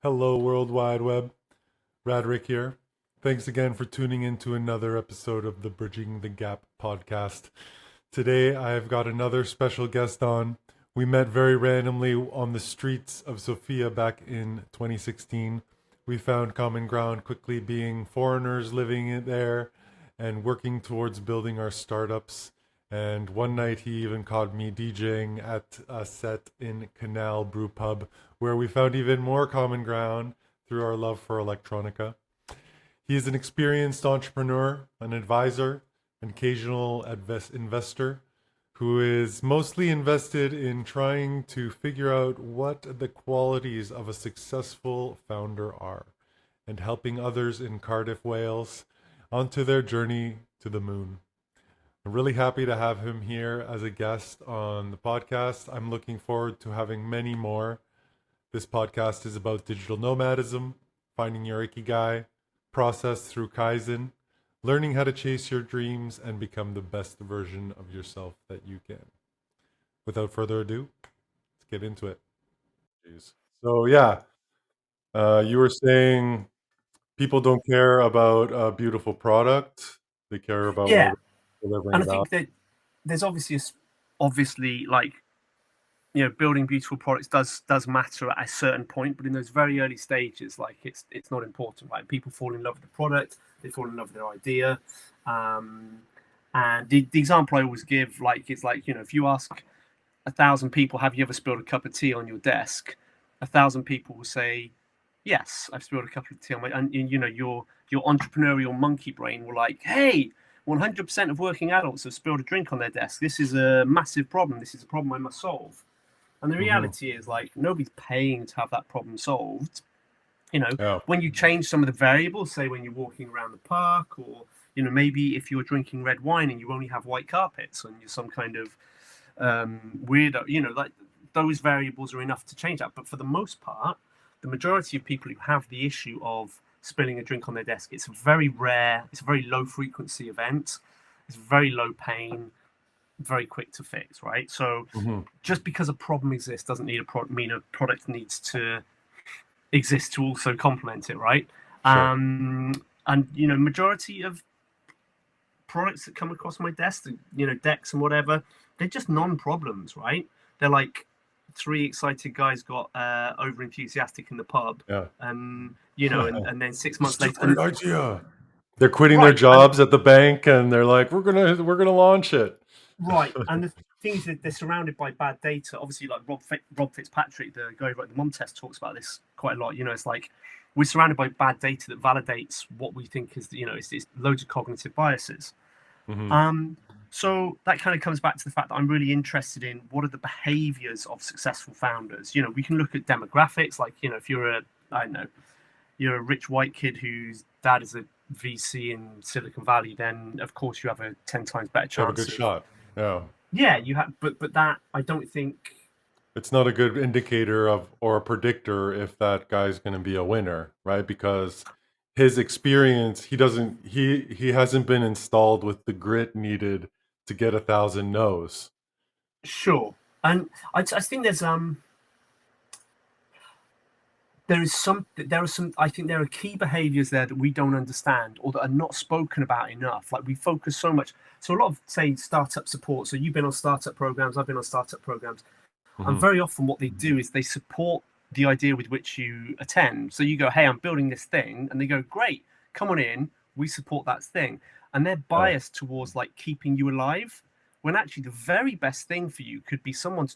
Hello, World Wide Web. Radrick here. Thanks again for tuning in to another episode of the Bridging the Gap podcast. Today, I've got another special guest on. We met very randomly on the streets of Sofia back in 2016. We found common ground quickly, being foreigners living there and working towards building our startups. And one night he even caught me DJing at a set in Canal Brew Pub, where we found even more common ground through our love for electronica. He is an experienced entrepreneur, an advisor, an occasional investor who is mostly invested in trying to figure out what the qualities of a successful founder are and helping others in Cardiff, Wales onto their journey to the moon. I'm really happy to have him here as a guest on the podcast. I'm looking forward to having many more. This podcast is about digital nomadism, finding your ikigai, process through Kaizen, learning how to chase your dreams and become the best version of yourself that you can. Without further ado, let's get into it. Jeez. So yeah, you were saying people don't care about a beautiful product; they care about Yeah, whether delivering and I value. think that there's obviously like building beautiful products does matter at a certain point, but in those very early stages, like it's not important. Like people fall in love with the product, they fall in love with their idea, um, and the example I always give, like it's like if you ask 1,000 people, have you ever spilled a cup of tea on your desk? 1,000 people will say yes, I've spilled a cup of tea on my, and your entrepreneurial monkey brain will like, hey, 100% of working adults have spilled a drink on their desk. This is a massive problem. This is a problem I must solve. And the Mm-hmm. reality is, like, nobody's paying to have that problem solved. You know, Yeah. when you change some of the variables, say when you're walking around the park, or maybe if you're drinking red wine and you only have white carpets and you're some kind of weirdo, like those variables are enough to change that. But for the most part, the majority of people who have the issue of spilling a drink on their desk, it's very rare. It's a very low frequency event. It's very low pain, very quick to fix, right? So Mm-hmm. just because a problem exists doesn't mean a product needs to exist to also complement it, right? Sure. And majority of products that come across my desk, decks and whatever, they're just non-problems, right? They're like three excited guys got over enthusiastic in the pub, Yeah. and then 6 months This is a later, great idea. They're quitting their right, and jobs at the bank and they're like, we're gonna launch it. right, and the thing is that they're surrounded by bad data. Obviously, like Rob Fitzpatrick, the guy who wrote the Mom Test, talks about this quite a lot. It's like we're surrounded by bad data that validates what we think is, it's loads of cognitive biases. Mm-hmm. So that kind of comes back to the fact that I'm really interested in what are the behaviors of successful founders. We can look at demographics, like, if you're I don't know, you're a rich white kid whose dad is a VC in Silicon Valley, then of course you have a 10 times better You have a chance good of, shot. Yeah. yeah, you have, but that I don't think, It's not a good indicator of or a predictor if that guy's gonna be a winner, right? Because his experience, he hasn't been installed with the grit needed to get 1,000 no's. sure. And I think there are some, I think there are key behaviors there that we don't understand or that are not spoken about enough. Like we focus so much. So a lot of, say, startup support. So you've been on startup programs, I've been on startup programs. And Mm-hmm. very often what they do is they support the idea with which you attend. So you go, hey, I'm building this thing. And they go, great, come on in. We support that thing. And they're Yeah. biased towards like keeping you alive, when actually the very best thing for you could be someone to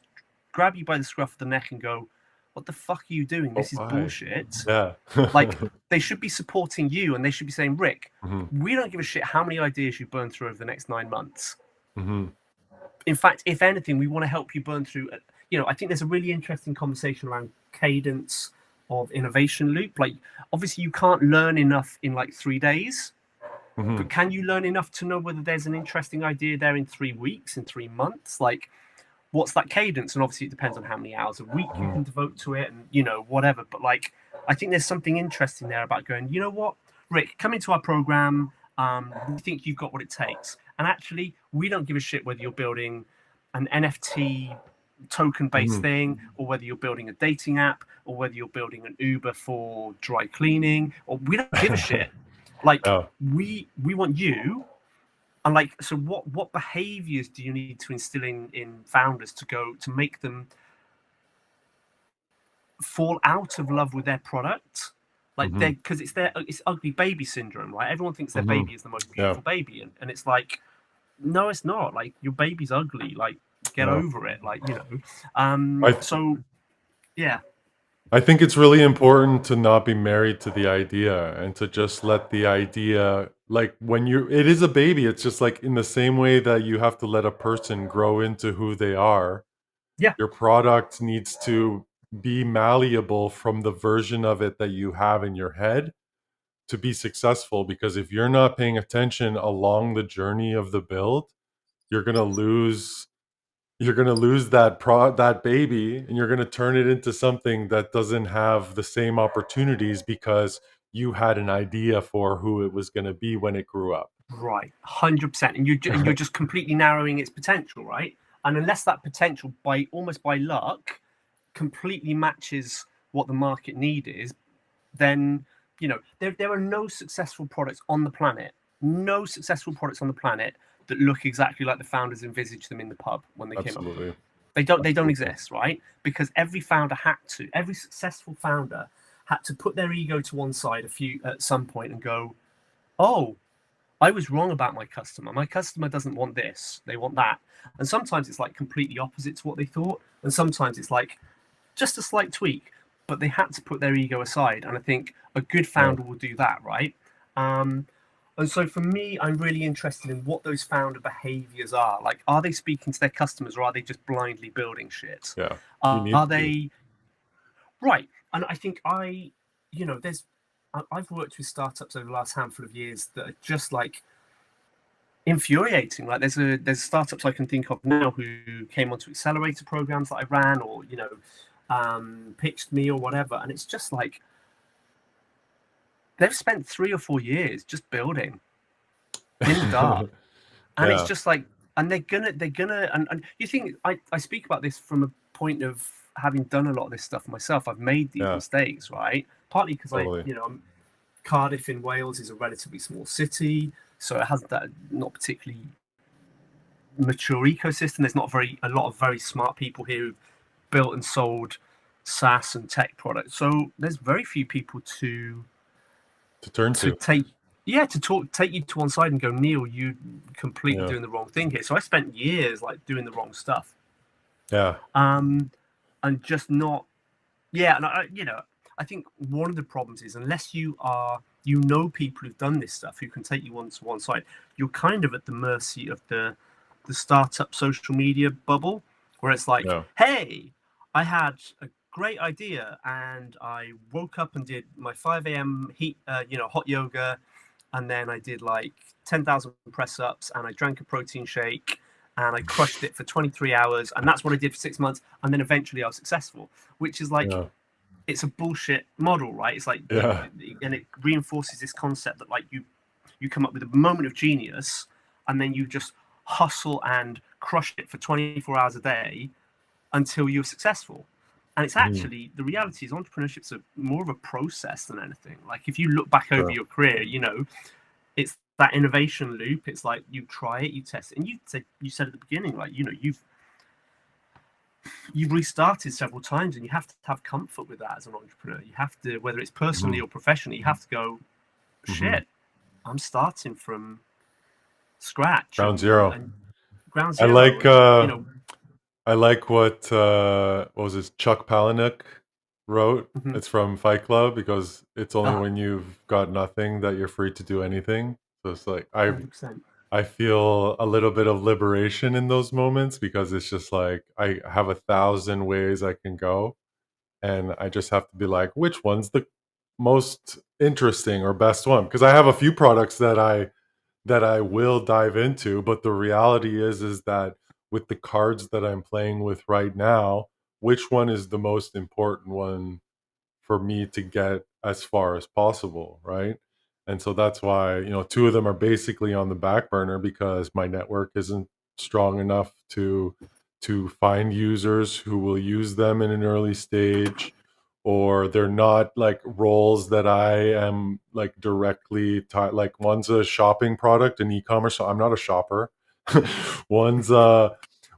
grab you by the scruff of the neck and go, what the fuck are you doing? Oh, This is I. bullshit. Yeah. Like they should be supporting you, and they should be saying, Rick, Mm-hmm. we don't give a shit how many ideas you burn through over the next 9 months. Mm-hmm. In fact, if anything, we want to help you burn through. I think there's a really interesting conversation around cadence of innovation loop. Like, obviously, you can't learn enough in like 3 days, Mm-hmm. but can you learn enough to know whether there's an interesting idea there in 3 weeks, in 3 months? Like, what's that cadence? And obviously, it depends on how many hours a week you can devote to it, and whatever. But like, I think there's something interesting there about going, you know what, Rick, come into our program. We think you've got what it takes. And actually, we don't give a shit whether you're building an NFT token-based Mhm. thing, or whether you're building a dating app, or whether you're building an Uber for dry cleaning, or we don't give a shit. Like Yeah. we want you. And like, so what behaviors do you need to instill in founders to make them fall out of love with their product? Like, Mhm. because it's ugly baby syndrome, right? Everyone thinks their Mhm. baby is the most Yeah. beautiful baby, and it's like, no, it's not. Like, your baby's ugly. Like, get Yeah. over it. Like, I so yeah. I think it's really important to not be married to the idea and to just let the idea, like when it is a baby, it's just like in the same way that you have to let a person grow into who they are. Yeah. Your product needs to be malleable from the version of it that you have in your head to be successful. Because if you're not paying attention along the journey of the build, you're gonna lose that baby, and you're going to turn it into something that doesn't have the same opportunities because you had an idea for who it was going to be when it grew up. Right, 100%, and you're just completely narrowing its potential, right? And unless that potential, by almost by luck, completely matches what the market need is, then there are no successful products on the planet, that look exactly like the founders envisaged them in the pub when they came up with them. Absolutely. They don't Absolutely. exist, right? Because every successful founder had to put their ego to one side at some point and go, oh, I was wrong about my customer. My customer doesn't want this, they want that. And sometimes it's like completely opposite to what they thought, and sometimes it's like just a slight tweak, but they had to put their ego aside. And I think a good Yeah. founder will do that, right? And so for me, I'm really interested in what those founder behaviors are. Like, are they speaking to their customers, or are they just blindly building shit? Yeah. You need Are to be. they right? And I think I've worked with startups over the last handful of years that are just like infuriating. Like, there's startups I can think of now who came onto accelerator programs that I ran, or pitched me or whatever, and it's just like they've spent 3 or 4 years just building in the dark, and it's Yeah. just like, and and you think I speak about this from a point of having done a lot of this stuff myself. I've made these Yeah. mistakes, right? Partly because Totally. Cardiff in Wales is a relatively small city, so it has that not particularly mature ecosystem. There's not a lot of very smart people here who've built and sold SaaS and tech products. So there's very few people to To turn to. take take you to one side and go, Neil, you completely Yeah. doing the wrong thing here. So I spent years like doing the wrong stuff, Yeah. and just not, yeah. And I think one of the problems is, unless people who've done this stuff who can take you to one side, you're kind of at the mercy of the startup social media bubble, where it's like, Yeah. hey, I had a great idea and I woke up and did my 5 a.m. hot yoga, and then I did like 10,000 press ups, and I drank a protein shake, and I crushed it for 23 hours, and that's what I did for 6 months, and then eventually I was successful, which is like, Yeah. it's a bullshit model, right? It's like, Yeah. and it reinforces this concept that like you come up with a moment of genius, and then you just hustle and crush it for 24 hours a day until you're successful. And it's Mhm. actually, the reality is, entrepreneurship's more of a process than anything. Like, if you look back over Sure. your career, it's that innovation loop. It's like, you try it, you test it, and you said at the beginning, like, you've restarted several times, and you have to have comfort with that as an entrepreneur. You have to, whether it's personally Mhm. or professionally, you have to go, Mhm. shit, I'm starting from scratch Ground zero. and ground I zero, like and I like what was it, Chuck Palahniuk wrote. mhm. It's from Fight Club, because it's only Ah, when you've got nothing that you're free to do anything. So it's like I 100%. I feel a little bit of liberation in those moments, because it's just like I have 1,000 ways I can go, and I just have to be like, which one's the most interesting or best one? Because I have a few products that I will dive into, but the reality is that with the cards that I'm playing with right now, which one is the most important one for me to get as far as possible, right? And so that's why, two of them are basically on the back burner, because my network isn't strong enough to to find users who will use them in an early stage, or they're not like roles that I am like directly like one's a shopping product, an e-commerce, so I'm not a shopper. one's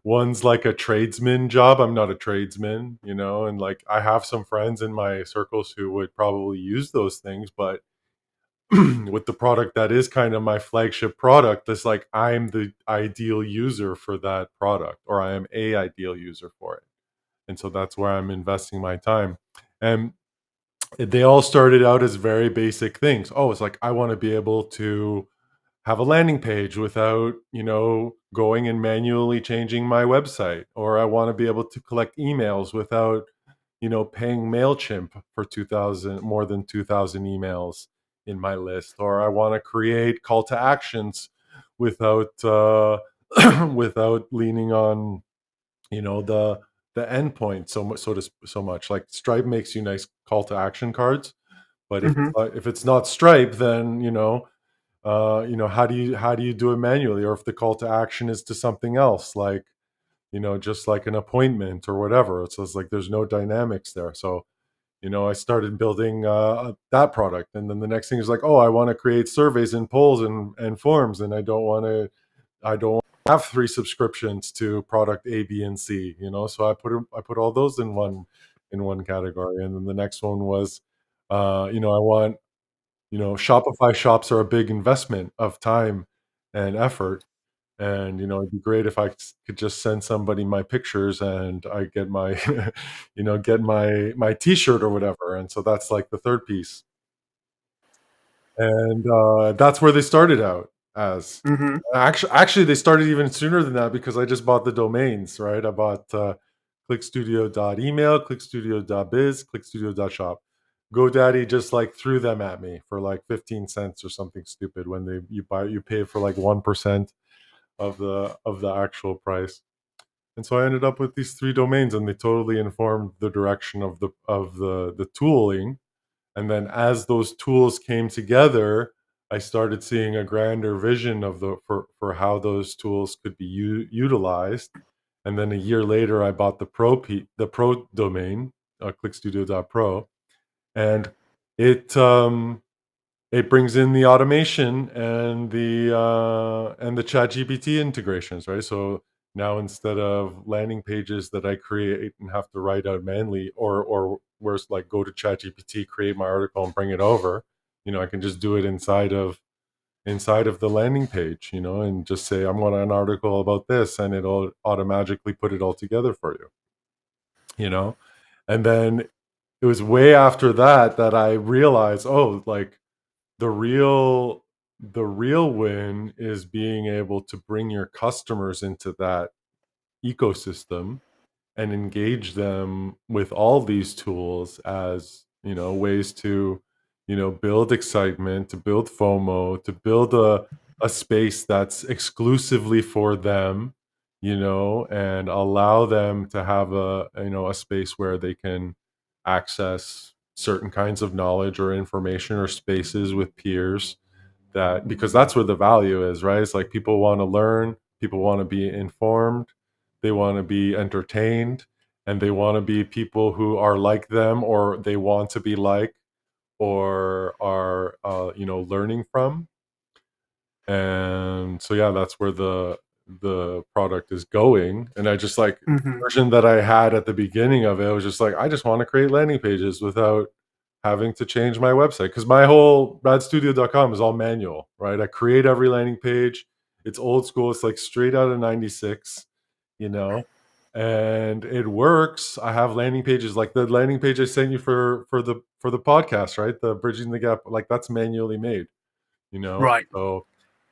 one's like a tradesman job. I'm not a tradesman, you know, and like I have some friends in my circles who would probably use those things, but with the product that is kind of my flagship product, it's like I'm the ideal user for that product, or I am a ideal user for it. And so that's where I'm investing my time. And they all started out as very basic things. Oh, it's like I want to be able to have a landing page without, you know, going and manually changing my website, or I want to be able to collect emails without, you know, paying MailChimp for 2000 more than 2000 emails in my list, or I want to create call to actions without without leaning on, you know, the endpoint so much, so much. Like Stripe makes you nice call to action cards, but Hmm. if it's not Stripe, then you know, how do you do it manually, or if the call to action is to something else, like, you know, just like an appointment or whatever. So it's like there's no dynamics there. So, you know, I started building that product, and then the next thing is like, oh, I want to create surveys and polls and forms, and I don't have three subscriptions to product A, B, and C. You know, so I put all those in one category, and then the next one was, you know, I want, you know, Shopify shops are a big investment of time and effort, and you know, it'd be great if could just send somebody my pictures and I get my you know, get my t-shirt or whatever. And so that's like the third piece, and that's where they started out as. Hmm. Actually they started even sooner than that, because I just bought the domains, right? I bought clickstudio.email, clickstudio.biz, clickstudio.shop. GoDaddy just like threw them at me for like 15 cents or something stupid, when you pay for like 1% of the actual price. And so I ended up with these three domains, and they totally informed the direction of the tooling. And then as those tools came together, I started seeing a grander vision of for how those tools could be utilized. And then a year later, I bought the pro domain, clickstudio.pro, and it it brings in the automation and the chat gpt integrations, right? So now, instead of landing pages that I create and have to write out manually, or where's like go to chat gpt, create my article and bring it over, you know, I can just do it inside of the landing page, you know, and just say I'm going to an article about this, and it'll automatically put it all together for you, you know. And then it was way after that that I realized, oh, like the real the real win is being able to bring your customers into that ecosystem and engage them with all these tools as, you know, ways to, you know, build excitement, to build FOMO, to build a space that's exclusively for them, you know, and allow them to have a, you know, a space where they can access certain kinds of knowledge or information or spaces with peers, that because that's where the value is, right? It's like people want to learn, people want to be informed, they want to be entertained, and they want to be people who are like them, or they want to be like, or are you know, learning from. And so yeah, that's where the product is going. And I just like the Hmm. version that I had at the beginning of it, I was just like, I just want to create landing pages without having to change my website, because my whole radstudio.com is all manual, right? I create every landing page. It's old school, it's like straight out of 96, you know, and it works. I have landing pages like the landing page I sent you for the podcast, right? The bridging the gap, like that's manually made, you know. Right.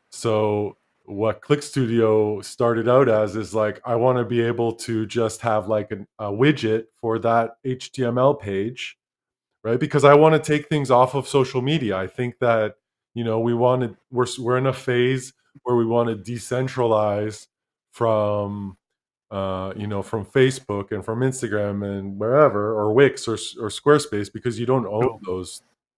So what Click Studio started out as is like, I want to be able to just have like a widget for that HTML page, right? Because I want to take things off of social media. I think that, you know, we're in a phase where we want to decentralize from you know, from Facebook and from Instagram and wherever, or Wix or Squarespace, because you don't own Sure.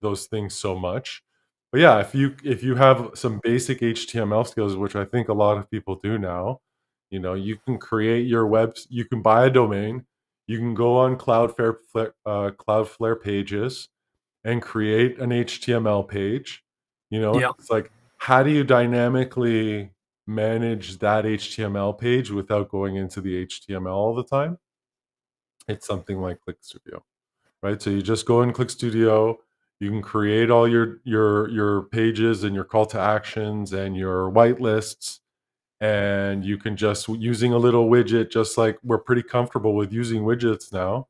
those things so much. But yeah, if you have some basic HTML skills, which I think a lot of people do now, You can create your webs. You can buy a domain. You can go on Cloudflare pages and create an HTML page. Yeah. It's like, how do you dynamically manage that HTML page without going into the HTML all the time? It's something like Click Studio, right? So you just go in Click Studio, you can create all your pages and your call to actions and your whitelists, and you can just using a little widget, just like we're pretty comfortable with using widgets now.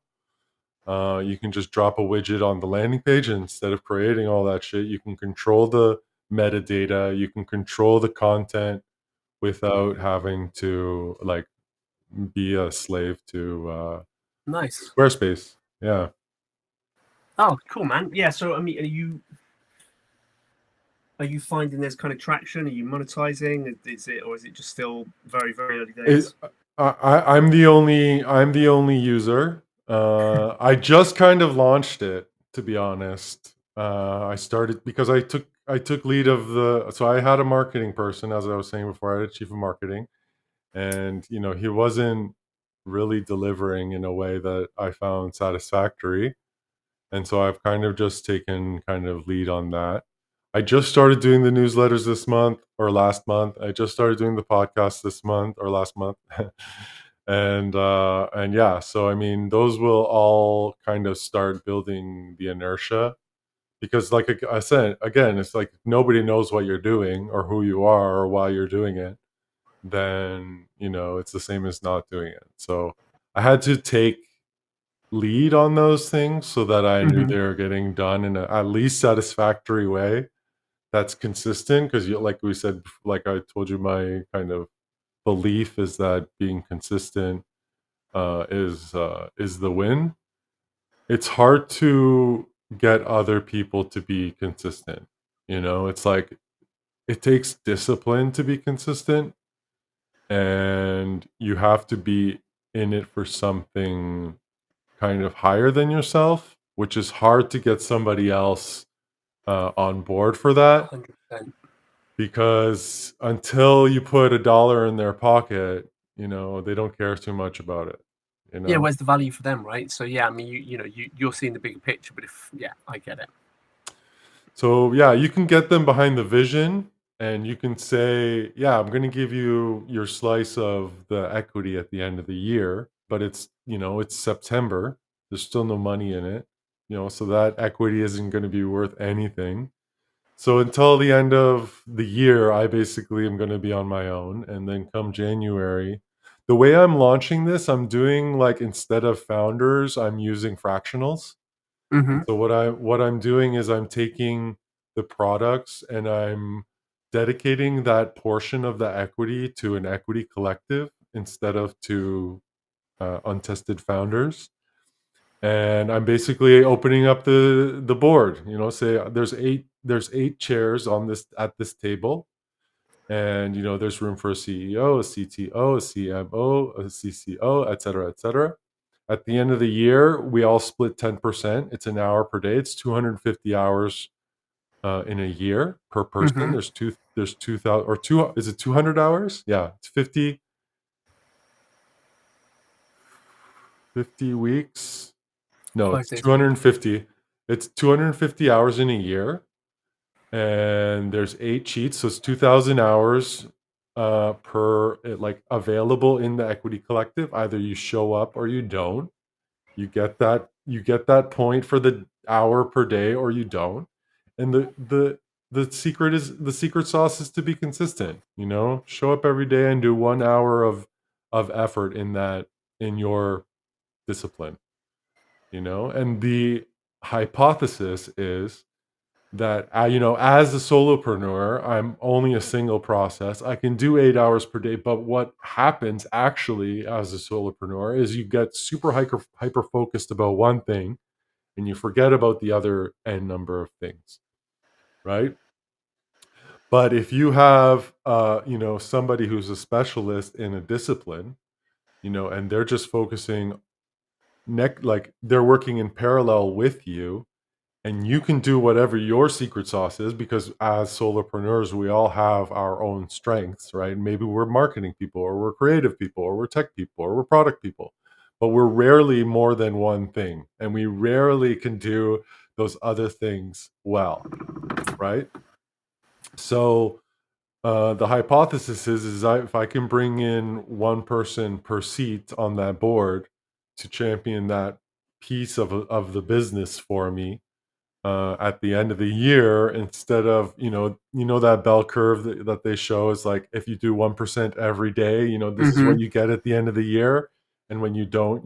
You can just drop a widget on the landing page, and instead of creating all that shit, you can control the metadata, you can control the content without having to like be a slave to Nice. Squarespace. Yeah. Oh, cool, man. Yeah. So, I mean, are you finding there's kind of traction? Are you monetizing? Is it, or is it just still very, very early It, days? I'm the only user. I just kind of launched it, to be honest. I started because I took lead of so I had a marketing person, as I was saying before. I had a chief of marketing, and he wasn't really delivering in a way that I found satisfactory. And so I've kind of just taken kind of lead on that. I just started doing the newsletters this month or last month. I just started doing the podcast this month or last month. And yeah, so I mean those will all kind of start building the inertia, because like I said again, it's like nobody knows what you're doing or who you are or why you're doing it. Then it's the same as not doing it. So I had to take lead on those things so that I knew Hmm. they were getting done in a at least satisfactory way that's consistent. Because like we said, like I told you, my kind of belief is that being consistent is the win. It's hard to get other people to be consistent. It's like it takes discipline to be consistent, and you have to be in it for something kind of higher than yourself, which is hard to get somebody else on board for that, 100%. because until you put $1 in their pocket, they don't care too much about it. You Yeah. know. Where's the value for them, right? So, yeah, I mean, you're seeing the bigger picture, but yeah, I get it. So yeah, you can get them behind the vision, and you can say, "Yeah, I'm going to give you your slice of the equity at the end of the year," but it's September. There's still no money in it. So that equity isn't going to be worth anything. So until the end of the year, I basically am going to be on my own. And then come January, the way I'm launching this, I'm doing like, instead of founders, I'm using fractionals. And Hmm. so what I'm doing is I'm taking the products and I'm dedicating that portion of the equity to an equity collective instead of to untested founders. And I'm basically opening up the board. Say there's eight chairs on this at this table, and there's room for a CEO, a CTO, a CMO, a CCO, et cetera, et cetera. At the end of the year, we all split 10%. It's an hour per day. It's 250 hours in a year per person. Hmm. There's 2,000 or two. Is it 200 hours? Yeah, it's 50 weeks. No, Five it's days a week. 250. It's 250 hours in a year, and there's 8 cheats, so it's 2,000 hours like available in the equity collective. Either you show up or you don't. You get that point for the hour per day, or you don't. And the secret sauce is to be consistent. Show up every day and do 1 hour of effort in your discipline. And the hypothesis is that as a solopreneur, I'm only a single process. I can do 8 hours per day, but what happens actually as a solopreneur is you get super hyper focused about one thing, and you forget about the other n number of things, right? But if you have somebody who's a specialist in a discipline, and they're just focusing like they're working in parallel with you, And you can do whatever your secret sauce is, because as solopreneurs, we all have our own strengths, right? Maybe we're marketing people, or we're creative people, or we're tech people, or we're product people, but we're rarely more than one thing. And we rarely can do those other things well, right? So the hypothesis is if I can bring in one person per seat on that board to champion that piece of the business for me, at the end of the year, instead of, that bell curve that they show is like, if you do 1% every day, this is what Mm-hmm. you get at the end of the year. And when you don't,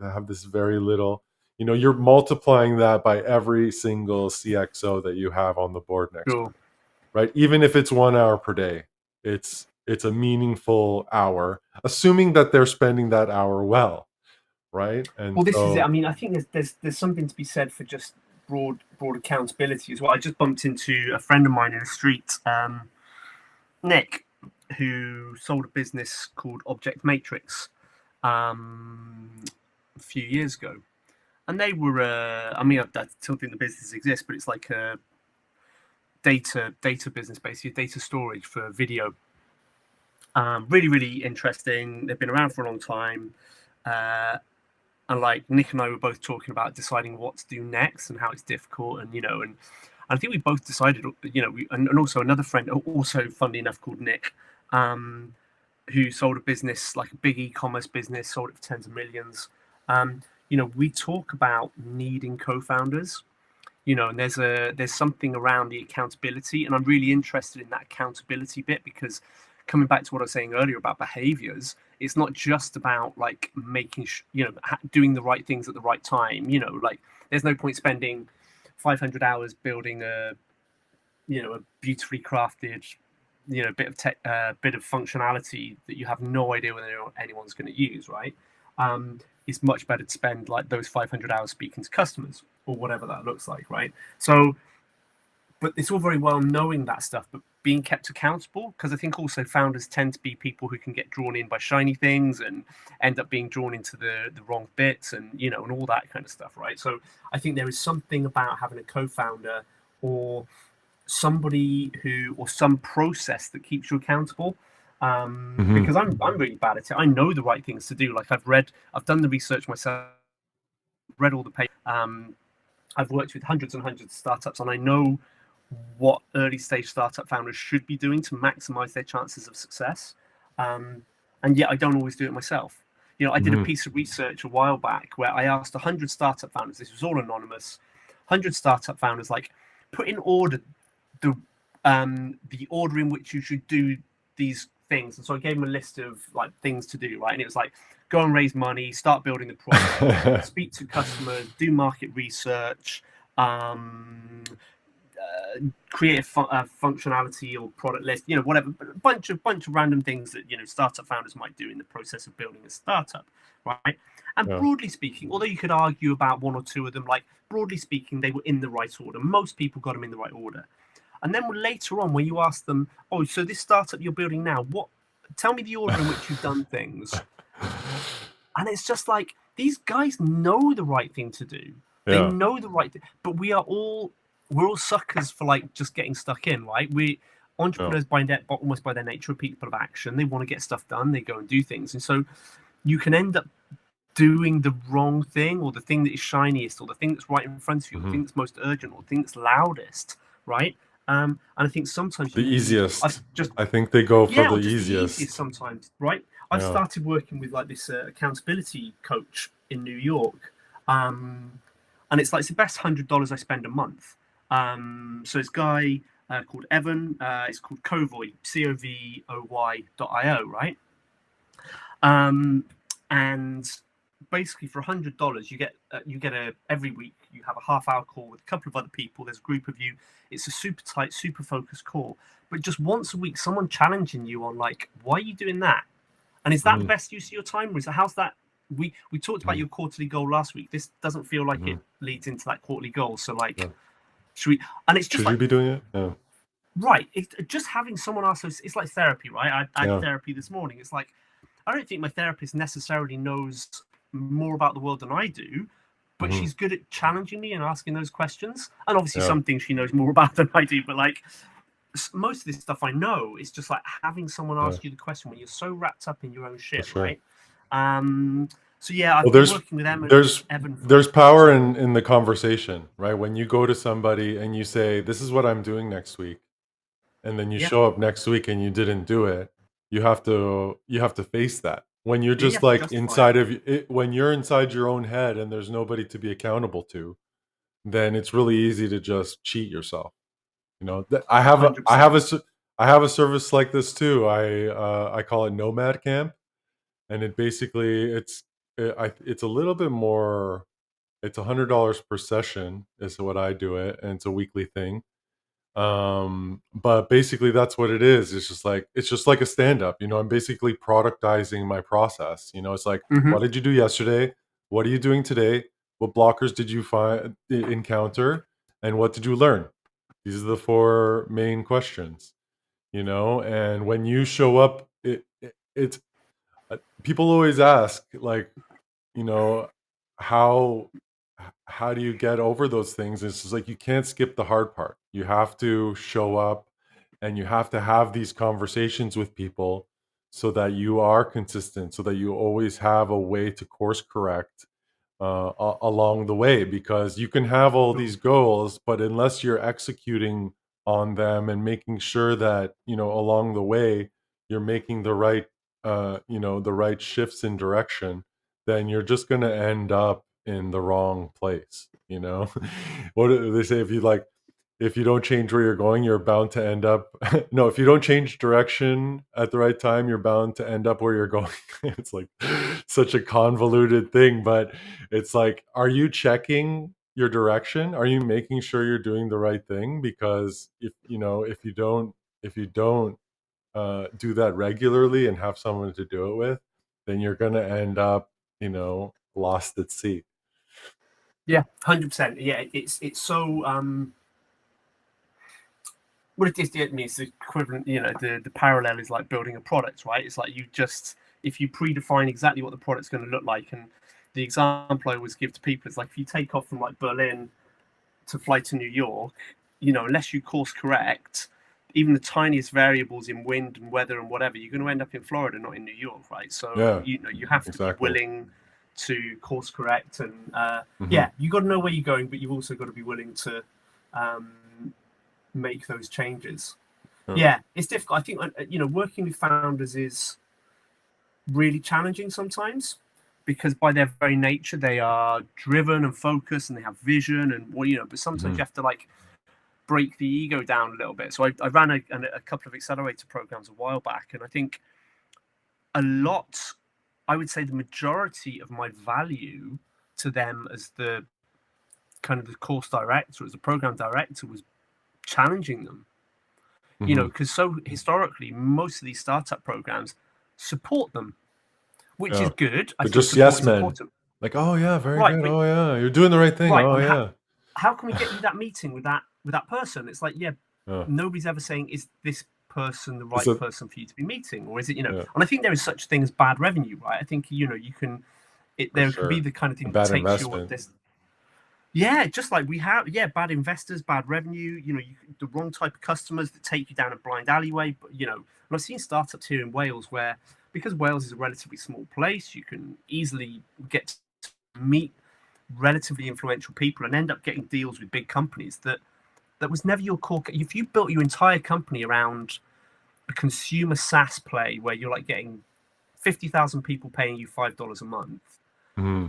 I have this very little, you're multiplying that by every single CXO that you have on the board next Sure. year, right? Even if it's 1 hour per day, it's a meaningful hour, assuming that they're spending that hour well, right? And Well, this is it. I so, mean, I think there's something to be said for just broad accountability as well. I just bumped into a friend of mine in the street, Nick, who sold a business called Object Matrix a few years ago, and they were. I mean, I still think the business exists, but it's like a data business, basically data storage for video. Really interesting. They've been around for a long time. And like Nick and I were both talking about deciding what to do next and how it's difficult, and I think we both decided, and also another friend, also funnily enough, called Nick, who sold a business, like a big e-commerce business, sold it for tens of millions. We talk about needing co-founders, and there's something around the accountability, and I'm really interested in that accountability bit, because coming back to what I was saying earlier about behaviors, it's not just about like making doing the right things at the right time. Like there's no point spending 500 hours building a beautifully crafted bit of tech, bit of functionality that you have no idea whether anyone's going to use, right? It's much better to spend like those 500 hours speaking to customers, or whatever that looks like, right? So, but it's all very well knowing that stuff, but being kept accountable, because I think also founders tend to be people who can get drawn in by shiny things and end up being drawn into the wrong bits, and and all that kind of stuff, right? So I think there is something about having a co-founder, or somebody or some process that keeps you accountable. mhm. Because I'm really bad at it. I know the right things to do. Like I've done the research myself, read all the papers. I've worked with hundreds and hundreds of startups, and I know what early stage startup founders should be doing to maximize their chances of success. And yet I don't always do it myself. I did a piece of research a while back where I asked 100 startup founders, this was all anonymous, 100 startup founders, like, put in order the order in which you should do these things. And so I gave them a list of like things to do, right? And it was like, go and raise money, start building the product, speak to customers, do market research, create a functionality or product list, whatever, a bunch of random things that startup founders might do in the process of building a startup, right? And Yeah. broadly speaking, although you could argue about one or two of them, like broadly speaking, they were in the right order. Most people got them in the right order. And then later on, when you ask them, oh, so this startup you're building now, tell me the order in which you've done things. And it's just like, these guys know the right thing to do. They Yeah. know the right thing, but we're all suckers for like just getting stuck in, right? We entrepreneurs almost by their nature are people of action. They want to get stuff done. They go and do things. And so you can end up doing the wrong thing, or the thing that is shiniest, or the thing that's right in front of you, or the thing that's most urgent, or the thing that's loudest, right? And I think sometimes The you need, easiest. just I think they go for yeah, the or just the easiest. easiest sometimes, right? I've Yeah. started working with like this accountability coach in New York, and it's the best $100 I spend a month. So this guy called Evan, it's called Covoy, COVOY.io, right? And basically for $100 you get every week you have a half-hour call with a couple of other people. There's a group of you. It's a super tight, super focused call, but just once a week someone challenging you on like, why are you doing that, and is that the best use of your time, or is that, how's that? We talked about your quarterly goal last week. This doesn't feel like it leads into that quarterly goal, so like, should we? And it's just Should like, you be doing it? Yeah. right, just having someone ask us, it's like therapy, right? I had Yeah. therapy this morning. It's like, I don't think my therapist necessarily knows more about the world than I do, but she's good at challenging me and asking those questions. And obviously, Yeah. some things she knows more about than I do. But like most of this stuff I know, it's just like having someone ask you the question when you're so wrapped up in your own shit, sure. right? So yeah, I've Well, been working with Evan. there's power in the conversation, right? When you go to somebody and you say, "This is what I'm doing next week," and then you show up next week and you didn't do it, you have to face that. When you're Yeah, you just have to like justify inside of it, when you're inside your own head and there's nobody to be accountable to, then it's really easy to just cheat yourself. You know, I have a 100%. I have a service like this too. I call it Nomad Camp, and it basically it's a little bit more. It's $100 per session is what I do it, and it's a weekly thing. But basically that's what it is. It's just like a stand up. You know, I'm basically productizing my process. You know, it's like, what did you do yesterday? What are you doing today? What blockers did you encounter, and what did you learn? These are the four main questions. You know, and when you show up, it's people always ask, like, you know, how how do you get over those things? It's just like you can't skip the hard part. You have to show up and you have to have these conversations with people so that you are consistent, so that you always have a way to course correct along the way, because you can have all these goals, but unless you're executing on them and making sure that, you know, along the way you're making the right the right shifts in direction, then you're just going to end up in the wrong place, you know. What do they say? If you don't change where you're going, you're bound to end up no, if you don't change direction at the right time, you're bound to end up where you're going. It's like such a convoluted thing, but it's like, are you checking your direction? Are you making sure you're doing the right thing? Because if you don't do that regularly and have someone to do it with, then you're going to end up, lost at sea. Yeah, 100%. Yeah, it's so what it is, I mean, it's the equivalent, the parallel is like building a product, right? It's like if you predefine exactly what the product's going to look like, and the example I always give to people is like, if you take off from like Berlin to fly to New York, unless you course correct, even the tiniest variables in wind and weather and whatever, you're going to end up in Florida, not in New York, right? So, you have to be willing to course correct, and you got to know where you're going, but you've also got to be willing to make those changes. Yeah, it's difficult. I think working with founders is really challenging sometimes, because by their very nature they are driven and focused and they have vision, and but sometimes you have to like break the ego down a little bit. So I ran a couple of accelerator programs a while back, and I think I would say the majority of my value to them as the kind of the course director, as the program director, was challenging them. Because so historically most of these startup programs support them, which is good. I think just yes men, like, oh yeah, very good, oh yeah, you're doing the right thing, right, oh yeah. How can we get you that meeting with that person? It's like, nobody's ever saying, is this person the right person for you to be meeting, or is it and I think there is such thing as bad revenue, right? I think you can there can be the kind of thing that takes you this. Yeah, just like we have, bad investors, bad revenue, the wrong type of customers that take you down a blind alleyway. But, and I've seen startups here in Wales where, because Wales is a relatively small place, you can easily get to meet relatively influential people and end up getting deals with big companies that was never your core. If you built your entire company around a consumer SaaS play where you're like getting 50,000 people paying you $5 a month,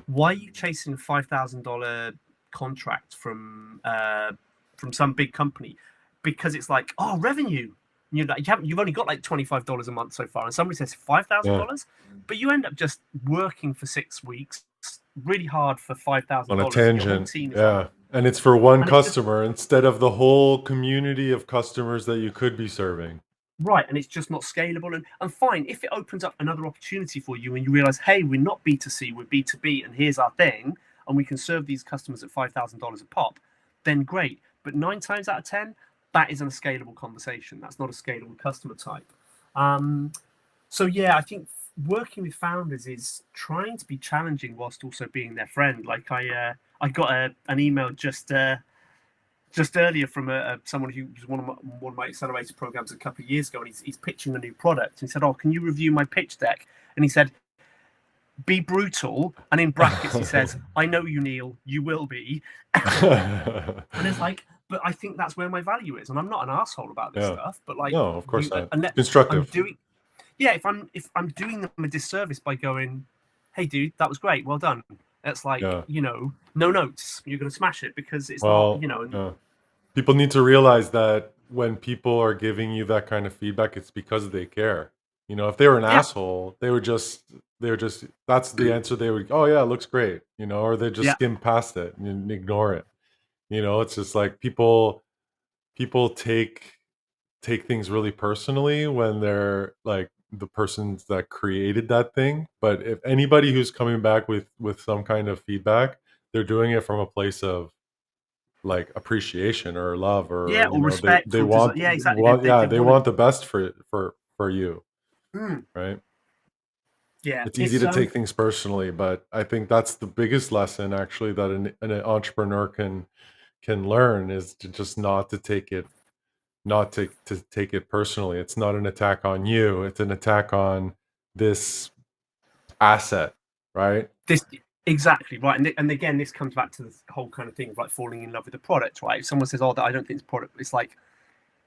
why are you chasing a $5,000 contract from some big company? Because it's like, oh, revenue. You've only got like $25 a month so far, and somebody says $5,000, but you end up just working for 6 weeks really hard for $5,000 on a tangent. And it's for one customer instead of the whole community of customers that you could be serving. Right, and it's just not scalable. And fine, if it opens up another opportunity for you and you realize, hey, we're not B2C, we're B2B, and here's our thing, and we can serve these customers at $5,000 a pop, then great. But 9 times out of 10, that isn't a scalable conversation. That's not a scalable customer type. So yeah, I think working with founders is trying to be challenging whilst also being their friend. Like I I got an email just earlier from someone who was one of my accelerator programs a couple of years ago, and he's pitching a new product. And he said, "Oh, can you review my pitch deck?" And he said, "Be brutal," and in brackets he says, "I know you, Neil. You will be." And it's like, but I think that's where my value is, and I'm not an asshole about this stuff. But like, no, of course not. And Constructive. if I'm doing them a disservice by going, "Hey, dude, that was great. Well done." It's like, no notes. You're going to smash it because it's not, People need to realize that when people are giving you that kind of feedback, it's because they care. If they were an asshole, they were just, that's the answer. They would, oh yeah, it looks great, or they just skim past it and ignore it. It's just like people take things really personally when they're like the persons that created that thing. But if anybody who's coming back with some kind of feedback, they're doing it from a place of like appreciation or love or or respect. They want exactly. They want the best for you, right? Yeah, it's easy to take things personally, but I think that's the biggest lesson actually that an entrepreneur can learn, is to just not to take it personally. It's not an attack on you, it's an attack on this asset, right? Exactly right. And again, this comes back to the whole kind of thing of like falling in love with the product, right? If someone says, "Oh, that I don't think it's product," it's like,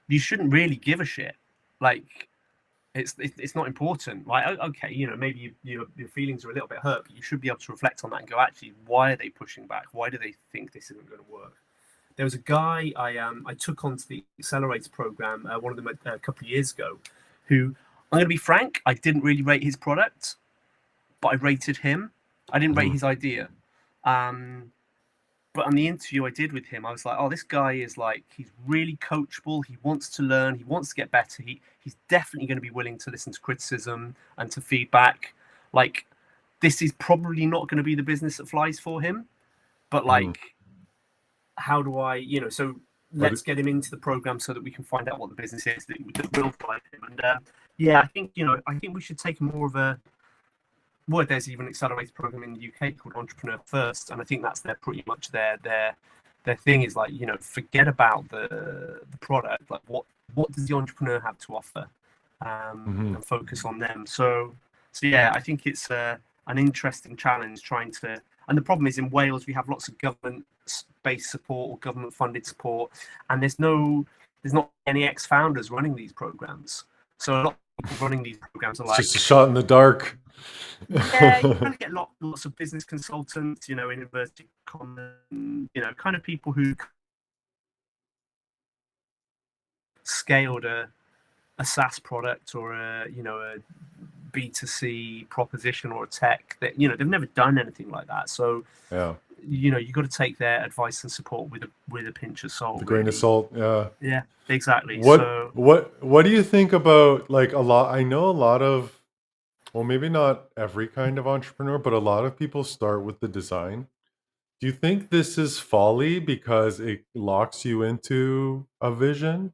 you shouldn't really give a shit. Like, it's not important, right? Okay, maybe your feelings are a little bit hurt, but you should be able to reflect on that and go, actually, why are they pushing back? Why do they think this isn't going to work? There was a guy I took onto the accelerator program, one of them a couple of years ago, who, I'm going to be frank, I didn't really rate his product, but I rated him. I didn't rate his idea. But on the interview I did with him, I was like, oh, this guy is like, he's really coachable. He wants to learn. He wants to get better. He's definitely going to be willing to listen to criticism and to feedback. Like, this is probably not going to be the business that flies for him. But like, how do I, so let's get him into the program so that we can find out what the business is that will fly him. And I think we should take more of a, well, there's even an accelerator program in the UK called Entrepreneur First, and I think that's pretty much their thing is like, forget about the product, like what does the entrepreneur have to offer, and focus on them. So yeah, I think it's an interesting challenge trying to. And the problem is in Wales we have lots of government-based support or government-funded support, and there's not any ex-founders running these programs. So a lot of people running these programs are like, it's just a shot in the dark. Yeah, you kind of get lots of business consultants, in inverted commas, kind of people who scaled a SaaS product or a B2C proposition or a tech that, they've never done anything like that. So, you got to take their advice and support with a pinch of salt. A grain of salt, yeah. Yeah, exactly. What do you think about, like, I know a lot of, well, maybe not every kind of entrepreneur, but a lot of people start with the design. Do you think this is folly because it locks you into a vision?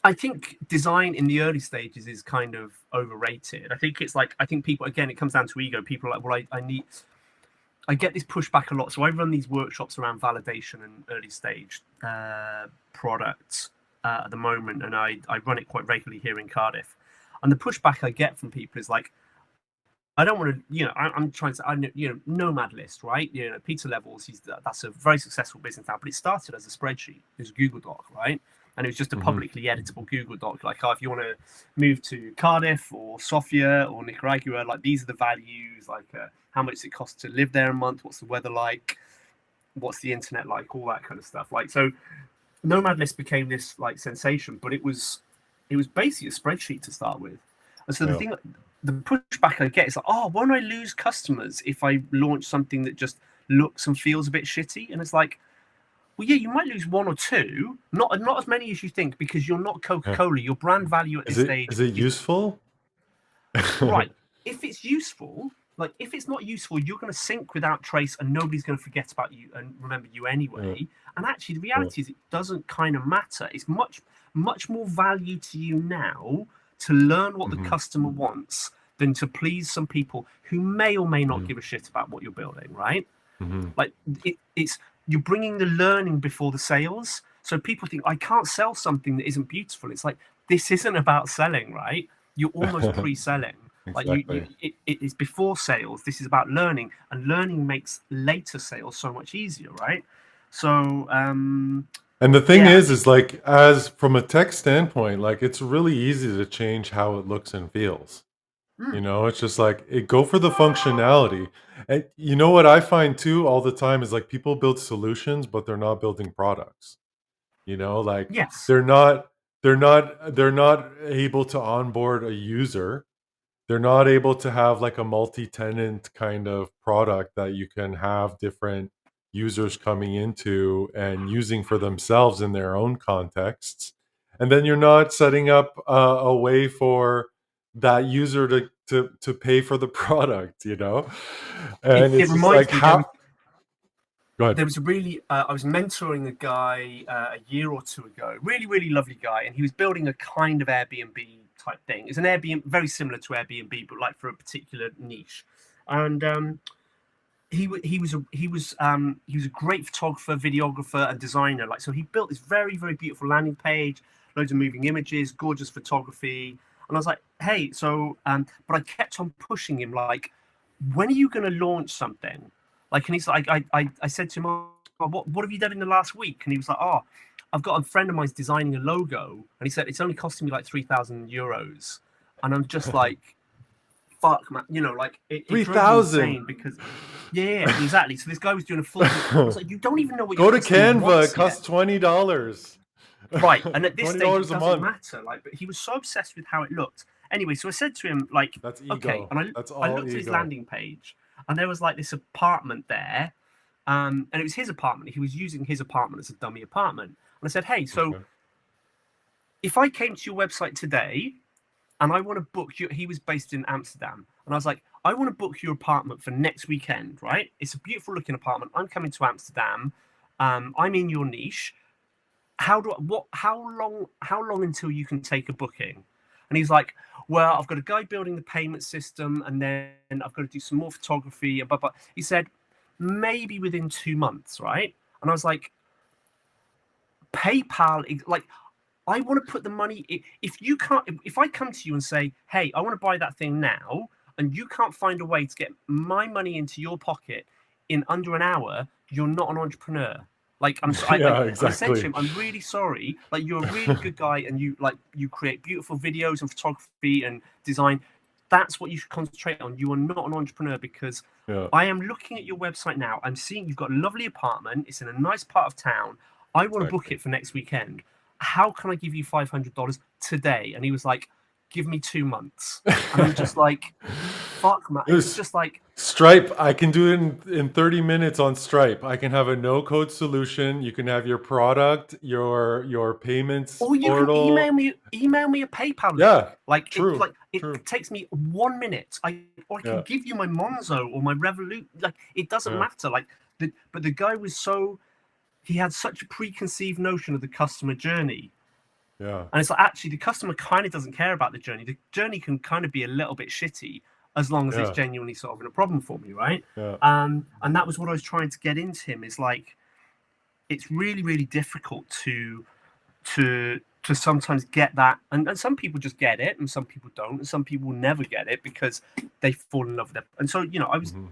I think design in the early stages is kind of overrated. I think people, again, it comes down to ego. People are like, well, I get this pushback a lot. So I run these workshops around validation and early stage products at the moment, and I run it quite regularly here in Cardiff. And the pushback I get from people is like, I don't want to, I'm trying to, Nomad List, right? Peter Levels, that's a very successful business now, but it started as a spreadsheet. It was a Google Doc, right? And it was just a publicly editable Google Doc. Like, if you want to move to Cardiff or Sofia or Nicaragua, like, these are the values, like how much it costs to live there a month, what's the weather like, what's the internet like, all that kind of stuff. Like, so Nomad List became this like sensation, but it was basically a spreadsheet to start with. And so the pushback I get is like, oh, won't I lose customers if I launch something that just looks and feels a bit shitty? And it's like, well, yeah, you might lose one or two, not as many as you think, because you're not Coca-Cola. Your brand value at this stage is it useful? Right. If it's useful, like, if it's not useful, you're going to sink without trace, and nobody's going to forget about you and remember you anyway. And actually, the reality is, it doesn't kind of matter. It's much more value to you now to learn what the customer wants than to please some people who may or may not give a shit about what you're building, right? Mm-hmm. Like it's you're bringing the learning before the sales. So people think I can't sell something that isn't beautiful. It's like this isn't about selling, right? You're almost pre-selling. Like Exactly. it is before sales. This is about learning, and learning makes later sales so much easier, right? So And the thing yeah, is like, as from a tech standpoint, like it's really easy to change how it looks and feels. You know, it's just like go for the functionality. And you know what I find too all the time is like people build solutions, but they're not building products. You know, like yes, they're not able to onboard a user. They're not able to have like a multi-tenant kind of product that you can have different users coming into and using for themselves in their own contexts. And then you're not setting up a way for that user to pay for the product, you know? And it it's just like, reminds me how, go ahead. there was a really I was mentoring a guy a year or two ago, really lovely guy, and he was building a kind of Airbnb type thing. It's an Airbnb very similar to Airbnb, but like for a particular niche. And he was a great photographer, videographer, and designer. Like so, he built this very beautiful landing page, loads of moving images, gorgeous photography. And I was like, hey, so but I kept on pushing him like, when are you going to launch something? Like, and he's like, I said to him, oh, what have you done in the last week? And he was like, oh, I've got a friend of mine's designing a logo, and he said it's only costing me like €3,000. And I'm just like, fuck, man, like it drove me 3,000. insane because, yeah, exactly. So this guy was doing a full. I was like, you don't even know what your Go to customer Canva, it wants yet. costs $20. Right, and at this stage $20 it a doesn't month. matter. Like, but he was so obsessed with how it looked. Anyway, so I said to him, like, That's okay, ego. and That's I all looked at his ego. landing page, and there was like this apartment there, and it was his apartment. He was using his apartment as a dummy apartment. And I said, hey, so Okay. if I came to your website today and I want to book you, he was based in Amsterdam, and I was like, I want to book your apartment for next weekend, right? It's a beautiful looking apartment. I'm coming to Amsterdam. I'm in your niche. How long until you can take a booking? And he's like, well, I've got a guy building the payment system, and then I've got to do some more photography, and but he said maybe within 2 months, right? And I was like, PayPal, like, I want to put the money. If you can't, if I come to you and say, hey, I want to buy that thing now, and you can't find a way to get my money into your pocket in under an hour, you're not an entrepreneur. Like Yeah, and I said to exactly. him, I'm really sorry. Like, you're a really good guy, and you create beautiful videos and photography and design. That's what you should concentrate on. You are not an entrepreneur, because Yeah, I am looking at your website now. I'm seeing you've got a lovely apartment. It's in a nice part of town. I want to book exactly. it for next weekend. How can I give you $500 today? And he was like, give me 2 months. And I'm just like, fuck, man. It It was was just like, Stripe. I can do it in 30 minutes on Stripe. I can have a no code solution. You can have your product, your payments or you can portal. email me a PayPal Yeah, link. Like true, it true. takes me 1 minute. Or I can Yeah, give you my Monzo or my Revolut. Like, it doesn't yeah, matter. Like, but the guy was he had such a preconceived notion of the customer journey. yeah, And it's like, actually, the customer kind of doesn't care about the journey. The journey can kind of be a little bit shitty as long as it's yeah, genuinely solving a problem for me, right? yeah. And that was what I was trying to get into him. Is like, it's really difficult to sometimes get that, and some people just get it, and some people don't, and some people never get it because they fall in love with it. And so, Hmm.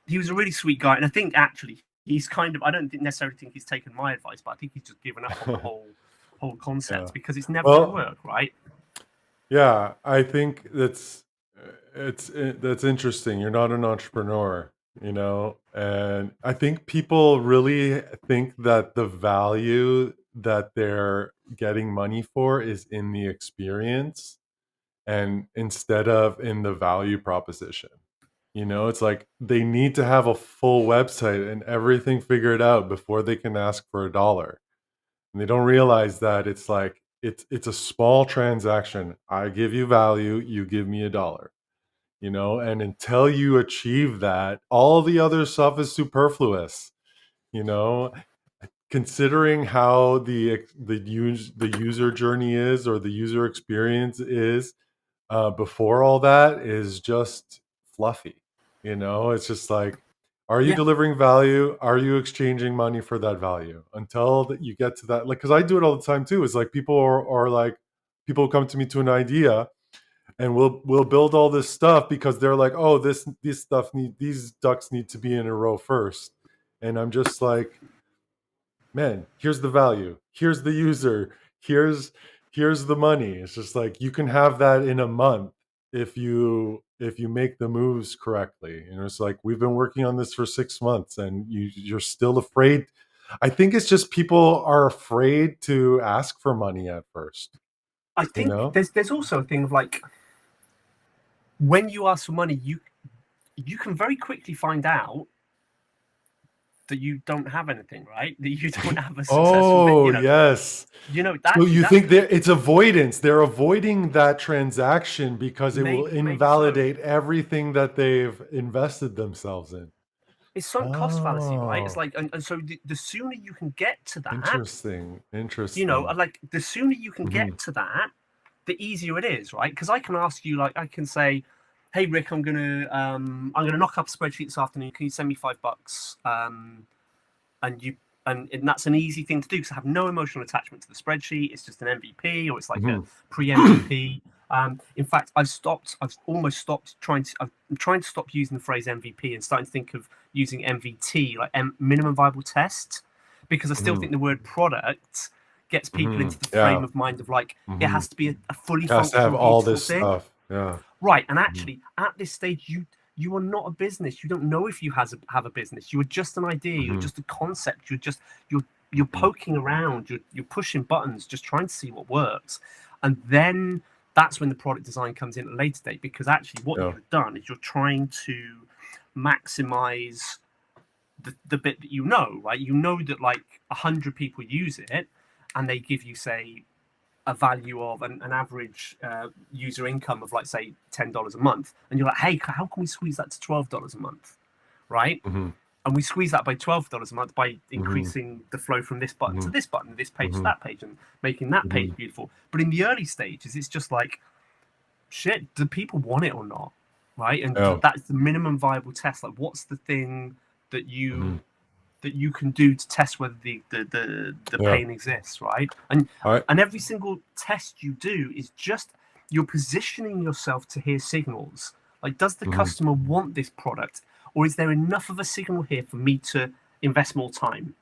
he was a really sweet guy, and I think actually he's kind of, I don't necessarily think he's taken my advice, but I think he's just given up on the whole Yeah. concept because it's never going to Well, work, right? yeah, I think that's interesting. You're not an entrepreneur, and I think people really think that the value that they're getting money for is in the experience and instead of in the value proposition. It's like they need to have a full website and everything figured out before they can ask for a dollar. And they don't realize that it's like it's a small transaction. I give you value, you give me a dollar. And until you achieve that, all the other stuff is superfluous. You know, considering how the user journey is or the user experience is, before all that is just fluffy. It's just like, are you Yeah, delivering value? Are you exchanging money for that value? Until that you get to that, like, because I do it all the time too. It's like are like, people come to me to an idea, and we'll build all this stuff because they're like, oh, these ducks need to be in a row first, and I'm just like, man, here's the value, here's the user, here's the money. It's just like, you can have that in a month if you make the moves correctly. It's like, we've been working on this for 6 months, and you're still afraid. I think it's just people are afraid to ask for money at first. I you think know there's also a thing of like, when you ask for money, you can very quickly find out that you don't have anything, right? That you don't have a successful bit, Oh, yes. So actually you that's think that it's avoidance? They're avoiding that transaction because it will maybe so. invalidate everything that they've invested themselves in. It's sunk cost fallacy, right? It's Oh, like, and so the sooner you can get to that, interesting. Interesting. like the sooner you can Hmm. get to that, the easier it is, right? Because I can ask you, like, I can say, "Hey, Rick, I'm gonna knock up a spreadsheet this afternoon. Can you send me $5?" And you and that's an easy thing to do because I have no emotional attachment to the spreadsheet. It's just an MVP, or it's like a Hmm. pre-MVP. In fact, I've almost stopped I'm trying to stop using the phrase MVP and starting to think of using MVT, like minimum viable test, because I still Hmm. think the word product gets people Hmm. into the frame Yeah. of mind of like, it Hmm. has to be a fully Has to have functional, all beautiful this thing. stuff. Yeah. Right, and Hmm. actually, at this stage, you are not a business. You don't know if you have a business. You are just an idea. You're Hmm. just a concept. You're Hmm. poking around. You're pushing buttons, just trying to see what works, and then that's when the product design comes in at a later date. Because actually, what Yeah. you've done is you're trying to maximize the bit that right? You know that like 100 people use it, and they give you, say, a value of an average user income of, like, say, $10 a month, and you're like, hey, how can we squeeze that to $12 a month, right? Hmm. And we squeeze that by $12 a month by Hmm. increasing the flow from this button to Hmm. this button, this page to Hmm. that page, and making that Hmm. page beautiful. But in the early stages, it's just like, shit, do people want it or not, right? And Yeah. that's the minimum viable test. Like, what's the thing that Hmm. you can do to test whether the Yeah. pain exists, right? And All right. every single test you do is just, you're positioning yourself to hear signals. Like, does the Hmm. customer want this product, or is there enough of a signal here for me to invest more time?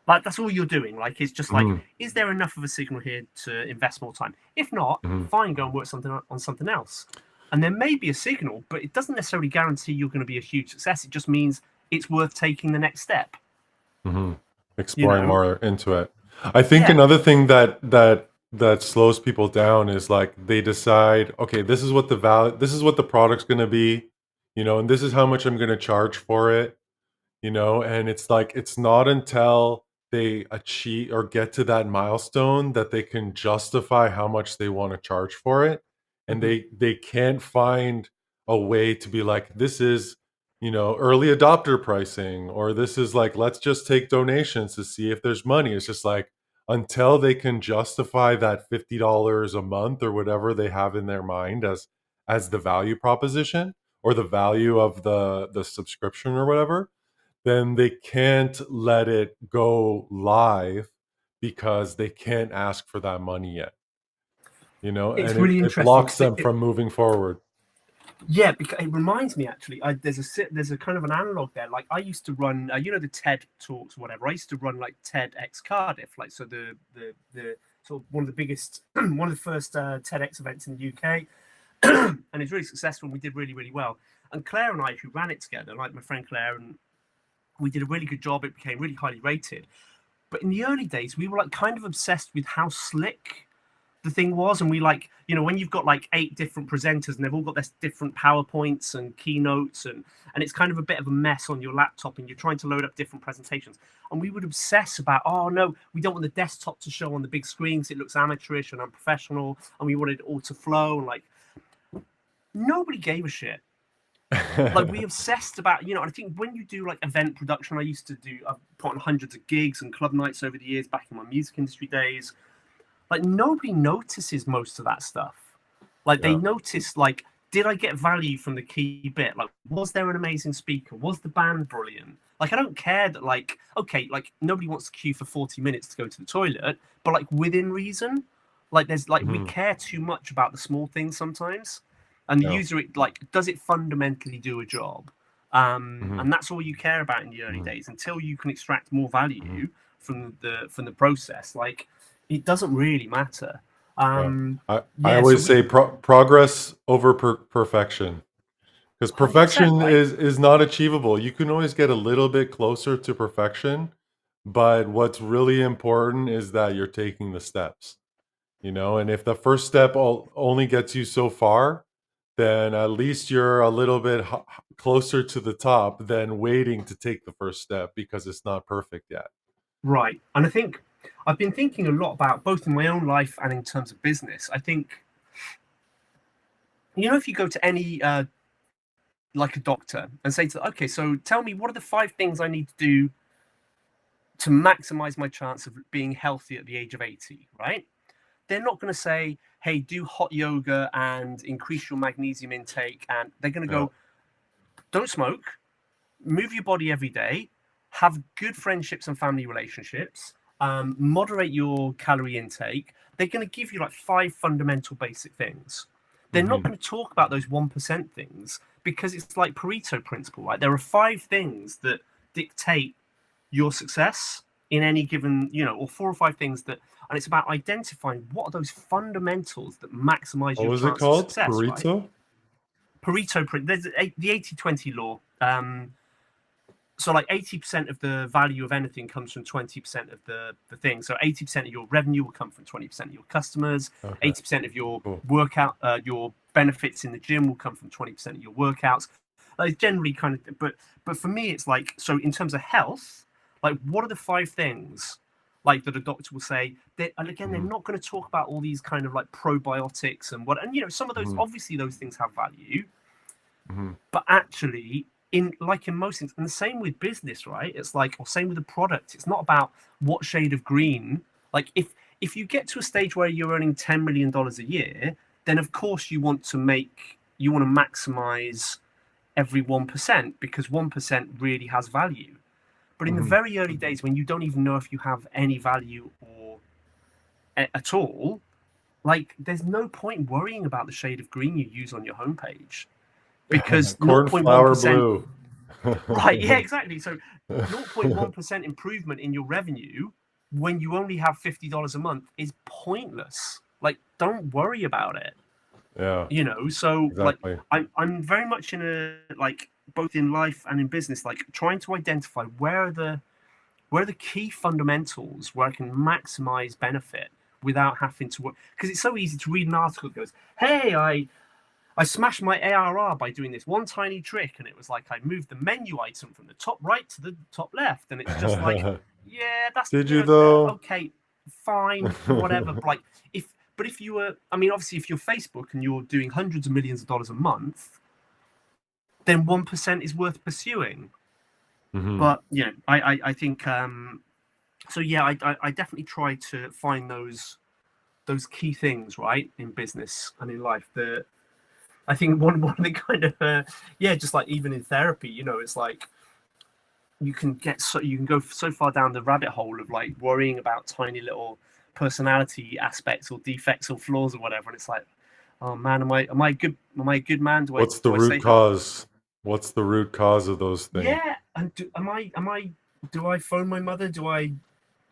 Like, that's all you're doing. Like, it's just like, Hmm. is there enough of a signal here to invest more time? If not, Hmm. fine, go and work something on something else. And there may be a signal, but it doesn't necessarily guarantee you're going to be a huge success. It just means it's worth taking the next step. Hmm. You Exploring know? more into it. I think Yeah. another thing that slows people down is like, they decide, okay, this is what the product's going to be, and this is how much I'm going to charge for it, and it's like, it's not until they achieve or get to that milestone that they can justify how much they want to charge for it, and Mhm. they can't find a way to be like, this is, early adopter pricing, or this is like, let's just take donations to see if there's money. It's just like, until they can justify that $50 a month or whatever they have in their mind as the value proposition, or the value of the subscription or whatever, then they can't let it go live, because they can't ask for that money yet, It's and really it interesting blocks because them from moving forward. yeah, because it reminds me actually. There's a kind of an analog there. Like, I used to run, the TED talks, or whatever. I used to run like TEDx Cardiff, like, so the sort of one of the biggest, one of the first TEDx events in the UK, and it's really successful. And we did really, really well. And Claire and I, who ran it together, like my friend Claire, and we did a really good job. It became really highly rated. But in the early days, we were like kind of obsessed with how slick the thing was. And we, like, when you've got like 8 different presenters and they've all got their different PowerPoints and keynotes, and it's kind of a bit of a mess on your laptop, and you're trying to load up different presentations. And we would obsess about, oh no, we don't want the desktop to show on the big screens, it looks amateurish and unprofessional, and we wanted it all to flow, and like, nobody gave a shit. Like, we obsessed about, I think when you do like event production, I've put on hundreds of gigs and club nights over the years back in my music industry days. Like, nobody notices most of that stuff. Like they Yeah. notice, like, did I get value from the key bit? Like, was there an amazing speaker? Was the band brilliant? Like, I don't care that, like, okay, like nobody wants to queue for 40 minutes to go to the toilet, but like within reason, like there's like we Hmm. care too much about the small things sometimes, and the Yeah. user, like, does it fundamentally do a job? Hmm. And that's all you care about in the early Hmm. days until you can extract more Hmm. value from the process. Like, it doesn't really matter. Yeah. Um, I yeah, so always we say progress over perfection. Because perfection 100%, right? is not achievable. You can always get a little bit closer to perfection, but what's really important is that you're taking the steps, and if the first step only gets you so far, then at least you're a little bit closer to the top than waiting to take the first step because it's not perfect yet. Right. And I think I've been thinking a lot about both in my own life and in terms of business. I think, if you go to any, like a doctor and say to, okay, so tell me, what are the 5 things I need to do to maximize my chance of being healthy at the age of 80, right? They're not going to say, hey, do hot yoga and increase your magnesium intake. And they're going to Yeah. go, don't smoke, move your body every day, have good friendships and family relationships, moderate your calorie intake. They're going to give you like 5 fundamental basic things. They're not Hmm. going to talk about those 1% things because it's like Pareto principle, right? There are 5 things that dictate your success in any given, or 4 or 5 things that, and it's about identifying what are those fundamentals that maximize What your was it chance of called? success, right? Burrito? There's the 80-20 law. So like 80% of the value of anything comes from 20% of the thing. So 80% of your revenue will come from 20% of your customers. Okay, 80% of your cool. your benefits in the gym will come from 20% of your workouts. Like generally kind of, but for me, it's like, so in terms of health, like what are the 5 things like that a doctor will say that, and again, they're Hmm. not going to talk about all these kind of like probiotics and what, and some of those, Hmm. obviously those things have value, Hmm. but actually in most things, and the same with business, right? It's like, or same with the product, it's not about what shade of green. Like, if you get to a stage where you're earning $10 million a year, then of course you want to maximize every 1% because 1% really has value. But in the Hmm. very early days, when you don't even know if you have any value or at all, like there's no point worrying about the shade of green you use on your homepage because Cornflower 0.1%. blue. Right, yeah, exactly. So 0.1% improvement in your revenue when you only have $50 a month is pointless. Like, don't worry about it. Yeah, So like exactly. I'm very much in a, like, both in life and in business, like trying to identify where are the key fundamentals where I can maximize benefit without having to work. Because it's so easy to read an article that goes, hey, I smashed my ARR by doing this one tiny trick, and it was like I moved the menu item from the top right to the top left, and it's just like, yeah, that's, Did you though? okay, fine, whatever. But if you were, I mean, obviously, if you're Facebook and you're doing hundreds of millions of dollars a month, then 1% is worth pursuing. Hmm. But I think so. Yeah, I definitely try to find those key things, right, in business and in life that I think one of the kind of yeah, just like even in therapy, it's like you can go so far down the rabbit hole of like worrying about tiny little personality aspects or defects or flaws or whatever, and it's like, oh man, am I a good man? Do I What's the do I root say help? cause? What's the root cause of those things? Yeah, and am I do I phone my mother? Do I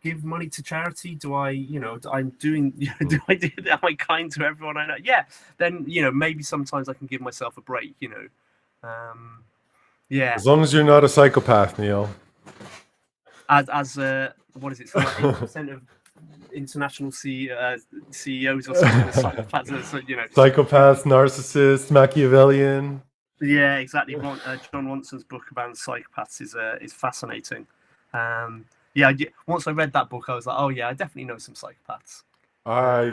give money to charity? Do I, I'm doing, Hmm. am I kind to everyone I know? Yeah, then, maybe sometimes I can give myself a break. Um, yeah, As long as you're not a psychopath, Neil. as what is it? Something like 80% of international CEOs or something are psychopaths. So, Psychopath, narcissist, Machiavellian. yeah, exactly. John Ronson's book about psychopaths is fascinating. Yeah, once I read that book, I was like, oh yeah, I definitely know some psychopaths. I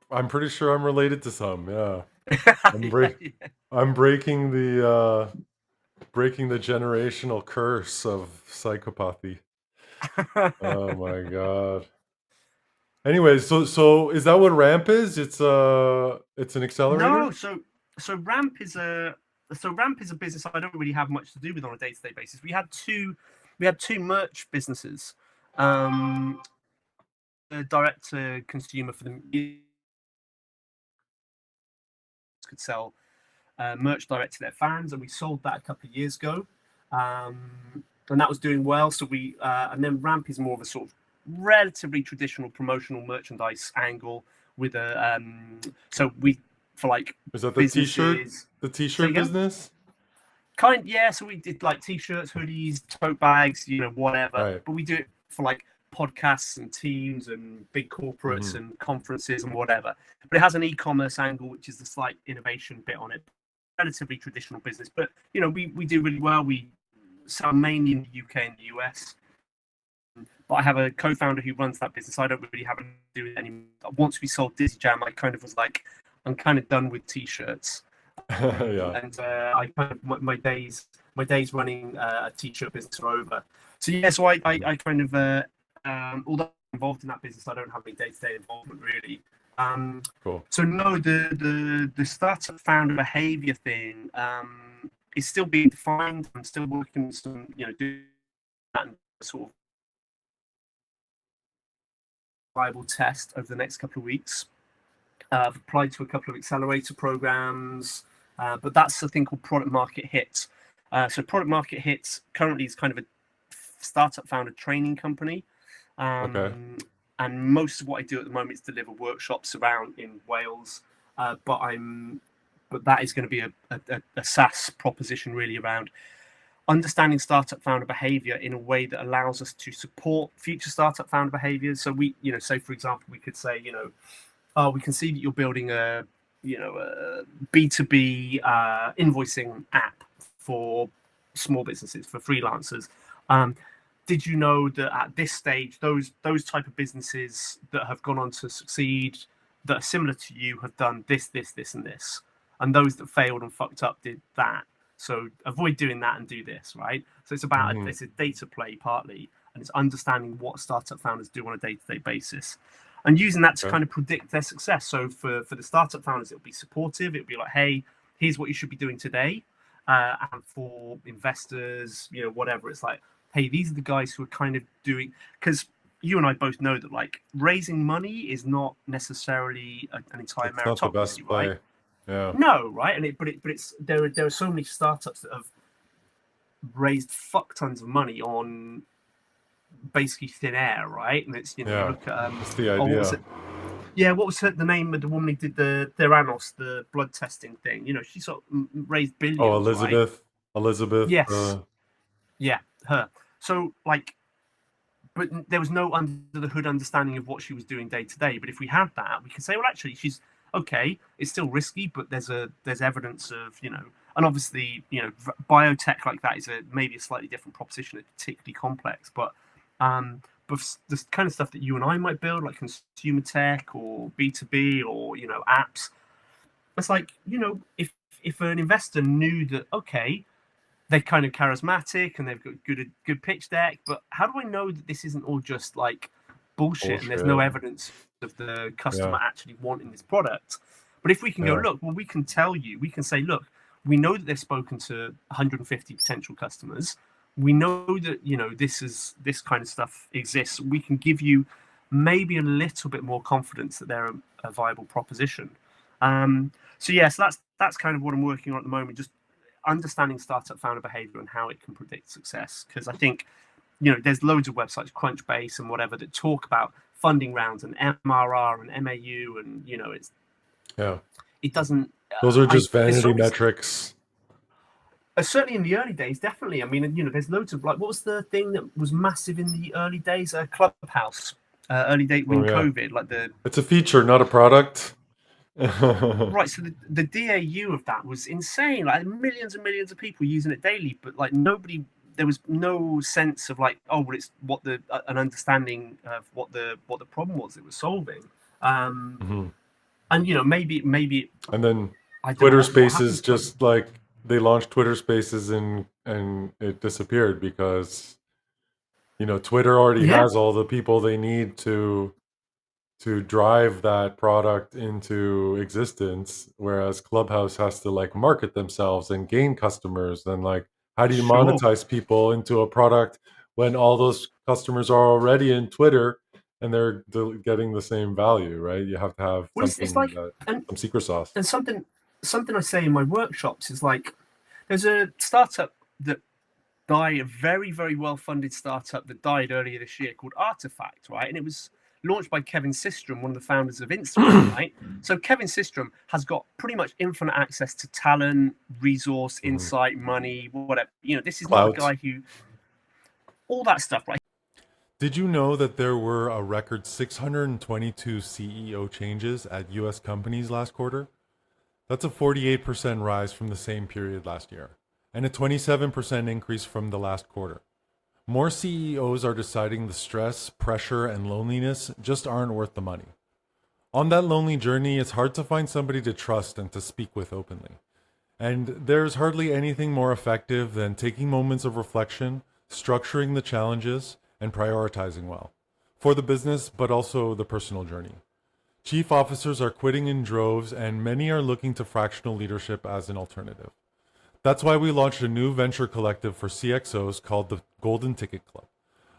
I'm pretty sure I'm related to some. Yeah, I'm Yeah, break I'm breaking the generational curse of psychopathy. yeah. Oh my god. Anyways, so is that what Ramp is? It's an No, accelerator? so Ramp is a Ramp is a business I don't really have much to do with on a day-to-day basis. We had two merch businesses, um, direct to consumer for the could sell merch direct to their fans, and we sold that a couple of years ago, and that was doing well. So and then Ramp is more of a sort of relatively traditional promotional merchandise angle with a so we for like Is that businesses. the Say t-shirt again? business? Yeah. So we did like t-shirts, hoodies, tote bags, whatever. Right. But we do it for like podcasts and teams and big corporates Hmm. and conferences and whatever. But it has an e-commerce angle, which is the slight innovation bit on it. Relatively traditional business, but we do really well. We sell mainly in the UK and the US. But I have a co-founder who runs that business. I don't really have to do it anymore. Once we sold Dizzy Jam, I kind of was like, I'm kind of done with t-shirts. Yeah. And I kind of my days running a t-shirt business are over. So yeah, so I kind of although I'm involved in that business, I don't have any day-to-day involvement really. Cool. So no, the startup founder behavior thing is still being defined. I'm still working on some, doing that sort of viable test over the next couple of weeks. I've applied to a couple of accelerator programs, but that's a thing called product market hit. So product market hits currently is kind of a startup founder training company. Okay. And most of what I do at the moment is deliver workshops around in Wales. But that is going to be a SaaS proposition really around understanding startup founder behavior in a way that allows us to support future startup founder behaviors. So we, say for example, we could say, we can see that you're building a B2B invoicing app for small businesses, for freelancers. Did you know that at this stage, those type of businesses that have gone on to succeed, that are similar to you, have done this, this, this, and this, and those that failed and fucked up did that. So avoid doing that and do this, right? So it's about it's a data play partly, and it's understanding what startup founders do on a day-to-day basis, and using that to Okay. kind of predict their success. So for the startup founders, it'll be supportive. It'll be like, hey, here's what you should be doing today. And for investors, whatever, it's like, hey, these are the guys who are kind of doing, because you and I both know that like raising money is not necessarily an entire It's not the meritocracy, best right? play. Yeah. No, right? But there are so many startups that have raised fuck tons of money on basically thin air, right? And it's you Yeah. look at That's the what was idea. it? Yeah, what was the name of the woman who did the Theranos, the blood testing thing? She sort of raised Oh, billions, right? Elizabeth. Yes, yeah, her. So like, but there was no under the hood understanding of what she was doing day to day. But if we had that, we could say, well, actually, she's okay. It's still risky, but there's evidence of and obviously biotech like that is maybe a slightly different proposition. It's particularly complex, but the kind of stuff that you and I might build, like consumer tech or B2B or apps, it's like if an investor knew that okay, they're kind of charismatic and they've got good pitch deck, but how do I know that this isn't all just like bullshit and there's no Bullshit. evidence of the customer Yeah. actually wanting this product? But if we can go, Yeah. look, well, we can tell you, we can say, look, we know that they've spoken to 150 potential customers. We know that this kind of stuff exists. We can give you maybe a little bit more confidence that they're a viable proposition. So yeah, so that's kind of what I'm working on at the moment. Just understanding startup founder behavior and how it can predict success. Because I think, there's loads of websites, Crunchbase and whatever, that talk about funding rounds and MRR and MAU, and Yeah. it doesn't. Those are just There's so vanity many, metrics. certainly in the early days, definitely. I mean, there's loads of like, what was the thing that was massive in the early days? Clubhouse, early date Oh when yeah. COVID, like the It's a feature, not a product. right. So the DAU of that was insane. Like millions and millions of people using it daily, but like nobody. There was no sense of like, oh, well, it's what an understanding of what the problem was it was solving. Mhm. And maybe And then I don't know Twitter what Spaces, happened to it. just like they launched Twitter Spaces and it disappeared because Twitter already Yeah, has all the people they need to to drive that product into existence, whereas Clubhouse has to like market themselves and gain customers. And like, how do you Sure. monetize people into a product when all those customers are already in Twitter and they're getting the same value, right? You have to have Well, it's something like, that and some secret sauce. something I say in my workshops is like, there's a startup that died, a very, very well-funded startup that died earlier this year called Artifact, right? And it was launched by Kevin Systrom, one of the founders of Instagram, right? So Kevin Systrom has got pretty much infinite access to talent, resource, Mhm. insight, money, whatever. This is not a Clout. guy who, all that stuff, right? Did you know that there were a record 622 CEO changes at US companies last quarter? That's a 48% rise from the same period last year, and a 27% increase from the last quarter. More CEOs are deciding the stress, pressure, and loneliness just aren't worth the money. On that lonely journey, it's hard to find somebody to trust and to speak with openly. And there's hardly anything more effective than taking moments of reflection, structuring the challenges, and prioritizing well for the business, but also the personal journey. Chief officers are quitting in droves, and many are looking to fractional leadership as an alternative. That's why we launched a new venture collective for CXOs called the Golden Ticket Club,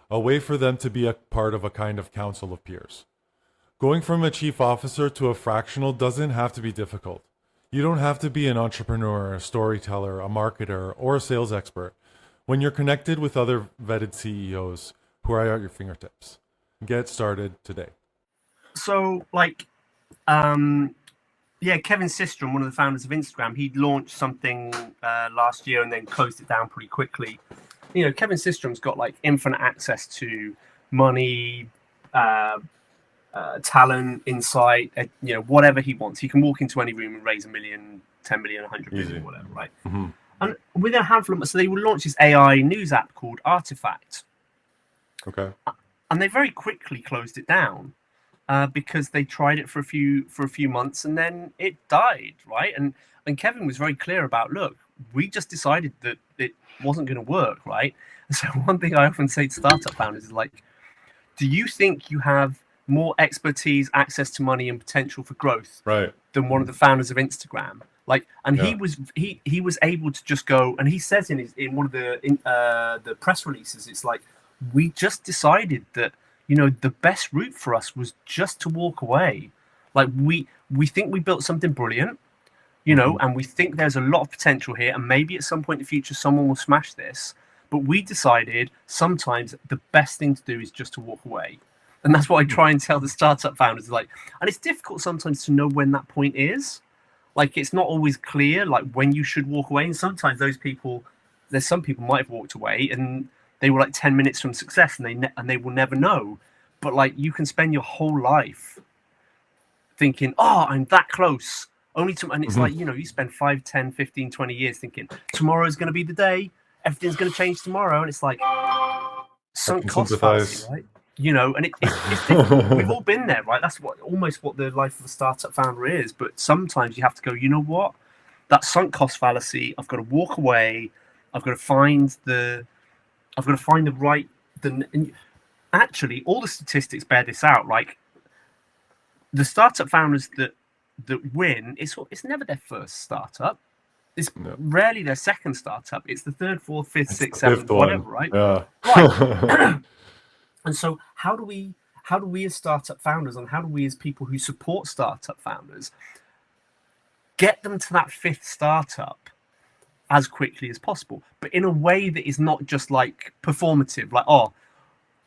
a way for them to be a part of a kind of council of peers. Going from a chief officer to a fractional doesn't have to be difficult. You don't have to be an entrepreneur, a storyteller, a marketer, or a sales expert when you're connected with other vetted CEOs who are at your fingertips. Get started today. So, like, yeah, Kevin Systrom, one of the founders of Instagram, he launched something last year and then closed it down pretty quickly. Kevin Systrom's got like infinite access to money, talent, insight, whatever he wants. He can walk into any room and raise 1 million, 10 million, 100 Easy. million, whatever, right? Mm-hmm. And within a handful of months, so they will launch this AI news app called Artifact. Okay. And they very quickly closed it down. Because they tried it for a few months and then it died, right? And Kevin was very clear about, look, we just decided that it wasn't going to work, right? And so one thing I often say to startup founders is like, do you think you have more expertise, access to money, and potential for growth Right. than one of the founders of Instagram? Like, and Yeah. he was able to just go, and he says in one of the press releases, it's like, we just decided that the best route for us was just to walk away. Like we think we built something brilliant, and we think there's a lot of potential here, and maybe at some point in the future someone will smash this. But we decided sometimes the best thing to do is just to walk away. And that's what I try and tell the startup founders. Like, and it's difficult sometimes to know when that point is. Like, it's not always clear, like when you should walk away. And sometimes there's some people might have walked away and they were like 10 minutes from success, and they will never know. But like, you can spend your whole life thinking, oh, I'm that close. And it's like, you spend 5, 10, 15, 20 years thinking tomorrow's going to be the day. Everything's going to change tomorrow. And it's like sunk cost fallacy, right? And it's difficult. We've all been there, right? That's almost what the life of a startup founder is. But sometimes you have to go, you know what? That sunk cost fallacy, I've got to walk away. I've got to find the right. And actually, all the statistics bear this out. Like the startup founders that win, it's never their first startup. It's rarely their second startup. It's the third, fourth, fifth, sixth, seventh, whatever, right? Yeah. Right. And so, how do we as startup founders, and how do we as people who support startup founders get them to that fifth startup as quickly as possible, but in a way that is not just like performative, like, oh,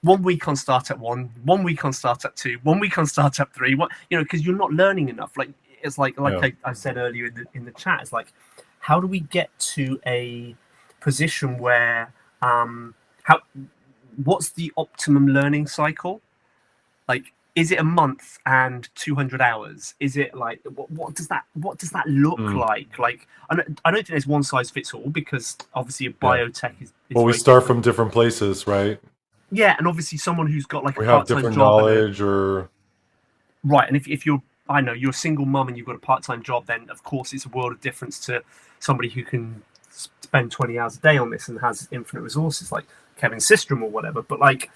1 week on startup 1 week on startup 2, 1 week on startup 3, because you're not learning enough. Like it's like I said earlier in the chat, it's like, how do we get to a position where what's the optimum learning cycle? Like, is it a month and 200 hours? Is it like what does that look like? Like, I don't think there's one size fits all, because obviously a biotech is well, we start from different places, right? Yeah, and obviously someone who's got like we a have part-time different job knowledge or right. And if you're you're a single mum and you've got a part-time job, then of course it's a world of difference to somebody who can spend 20 hours a day on this and has infinite resources like Kevin Systrom or whatever. But like,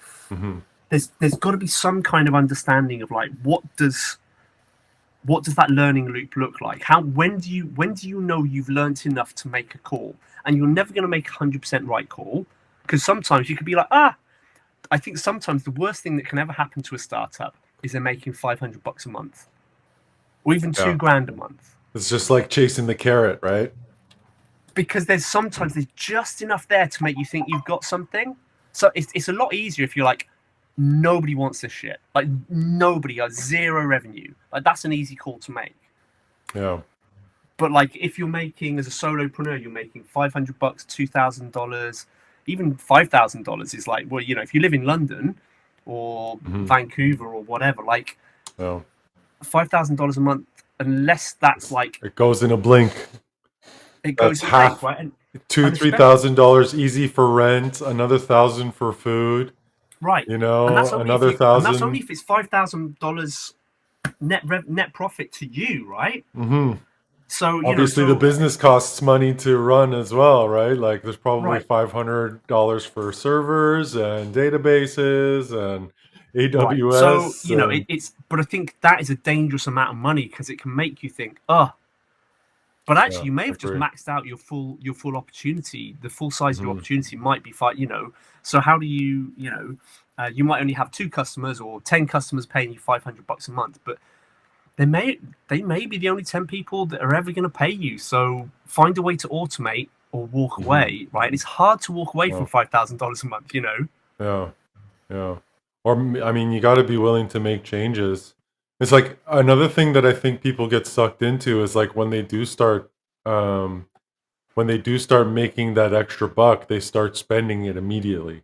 there's got to be some kind of understanding of like what does that learning loop look like? When do you know you've learnt enough to make a call? And you're never going to make 100% right call, because sometimes you could be like, I think sometimes the worst thing that can ever happen to a startup is they're making $500 a month, or even $2,000 a month. It's just like chasing the carrot, right? Because there's just enough there to make you think you've got something. So it's a lot easier if you're like, nobody wants this shit. Like nobody, zero revenue. Like that's an easy call to make. Yeah. But like if you're making, as a solopreneur, you're making $500, $2,000, even $5,000 is like, well, if you live in London or Vancouver or whatever, like $5,000 a month, unless that's like it goes in a blink. It goes in half, right? And $2,000-$3,000 easy for rent, another $1,000 for food. Right. Another $1,000. And that's only if it's $5,000 net profit to you, right? Mm-hmm. So obviously the business costs money to run as well, right? Like there's probably $500 for servers and databases and AWS. Right. So but I think that is a dangerous amount of money, because it can make you think, but actually you may have just maxed out your full opportunity. The full size of your opportunity might be so how do you you might only have 2 customers or 10 customers paying you $500 a month, but they may be the only 10 people that are ever going to pay you. So find a way to automate or walk away, right? It's hard to walk away from $5,000 a month, Yeah. Or, I mean, you got to be willing to make changes. It's like another thing that I think people get sucked into is like when they do start making that extra buck, they start spending it immediately.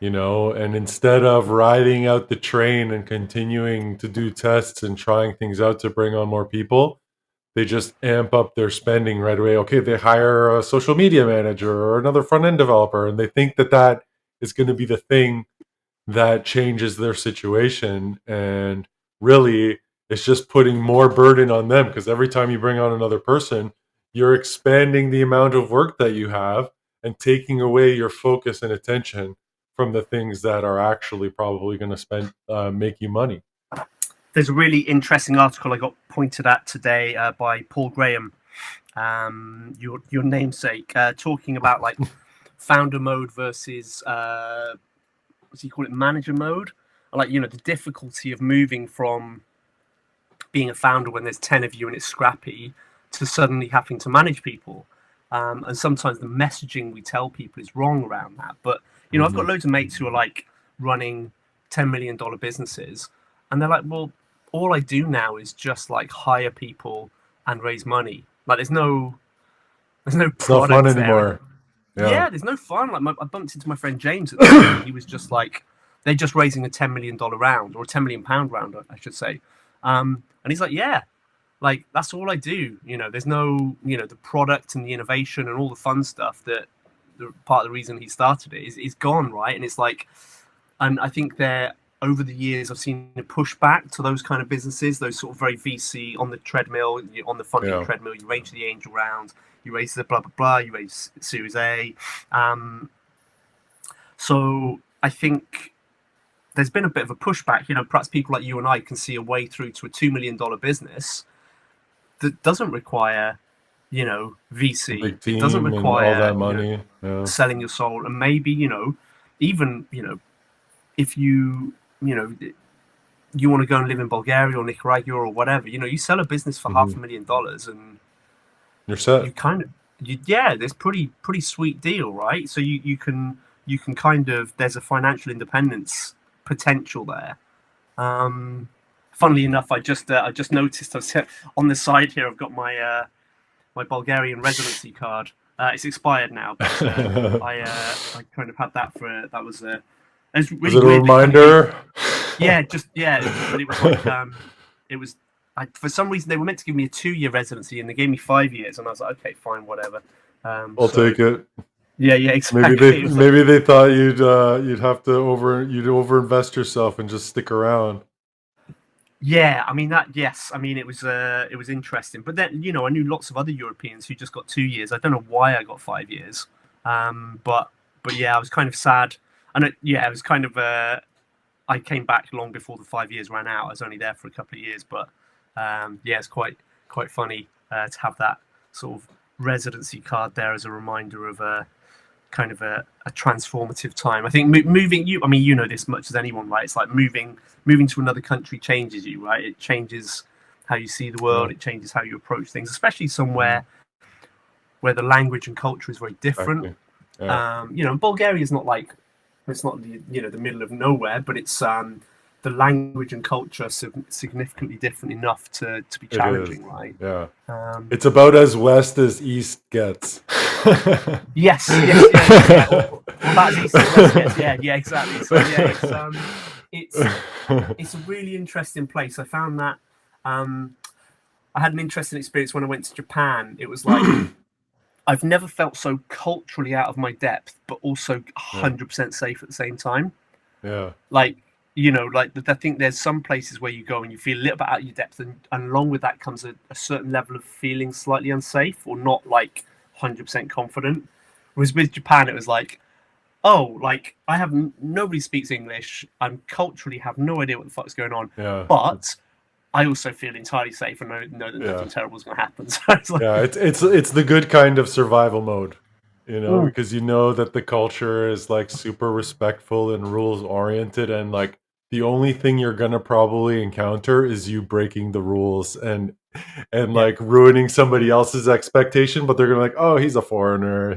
And instead of riding out the train and continuing to do tests and trying things out to bring on more people, they just amp up their spending right away. Okay, they hire a social media manager or another front-end developer, and they think that is going to be the thing that changes their situation. And really, it's just putting more burden on them, because every time you bring on another person, you're expanding the amount of work that you have and taking away your focus and attention from the things that are actually probably going to make you money. There's a really interesting article I got pointed at today by Paul Graham, your namesake, talking about like founder mode versus what's he call it, manager mode, like the difficulty of moving from being a founder when there's 10 of you and it's scrappy to suddenly having to manage people, and sometimes the messaging we tell people is wrong around that. But I've got loads of mates who are like running $10 million businesses, and they're like, well, all I do now is just like hire people and raise money. Like there's no product fun anymore. Yeah, there's no fun. Like I bumped into my friend James at the time. He was just like, they're just raising a $10 million round, or a £10 million round, I should say. And he's like, yeah, like that's all I do. There's no, the product and the innovation and all the fun stuff that part of the reason he started it is gone, right? And it's like, and I think over the years, I've seen a pushback to those kind of businesses, those sort of very VC on the treadmill, on the funding treadmill. You raise the angel round, you raise the blah, blah, blah, you raise Series A. So I think there's been a bit of a pushback. Perhaps people like you and I can see a way through to a $2 million business that doesn't require, VC. Big team, it doesn't require all that money, selling your soul. And maybe, even, if you want to go and live in Bulgaria or Nicaragua or whatever, you sell a business for $500,000 and you're set. You kind of, there's pretty sweet deal, right? So you can kind of, there's a financial independence potential there. Funnily enough, I just noticed on the side here, I've got my my Bulgarian residency card. It's expired now, but I kind of had that that was really was it a reminder? But it was like it was. For some reason, they were meant to give me a 2-year residency, and they gave me 5 years, and I was like, okay, fine, whatever. I'll take it. Yeah, exactly. Maybe they thought you'd have to overinvest yourself and just stick around. Yeah, I mean it was interesting, but then I knew lots of other Europeans who just got 2 years. I don't know why I got 5 years, but yeah, I was kind of sad, and it was kind of I came back long before the 5 years ran out. I was only there for a couple of years, but it's quite funny to have that sort of residency card there as a reminder of a kind of a transformative time. I think moving, you know this much as anyone, right? It's like moving to another country changes you, right? It changes how you see the world. It changes how you approach things, especially somewhere where the language and culture is very different. Exactly. Bulgaria is not like, it's not the middle of nowhere, but it's the language and culture are significantly different enough to be challenging, right? Yeah. It's about as west as east gets. Yes. Or that's east as west gets. Yeah, exactly. So it's a really interesting place. I found that I had an interesting experience when I went to Japan. It was like I've never felt so culturally out of my depth, but also 100% safe at the same time. Yeah. Like, I think there's some places where you go and you feel a little bit out of your depth, and along with that comes a certain level of feeling slightly unsafe or not like 100% confident. Whereas with Japan, it was like, nobody speaks English. I'm culturally have no idea what the fuck's going on. Yeah. But I also feel entirely safe and know that nothing terrible is going to happen. So it's like, it's the good kind of survival mode, because you know that the culture is like super respectful and rules oriented, and like the only thing you're gonna probably encounter is you breaking the rules and like ruining somebody else's expectation, but they're gonna like, oh, he's a foreigner.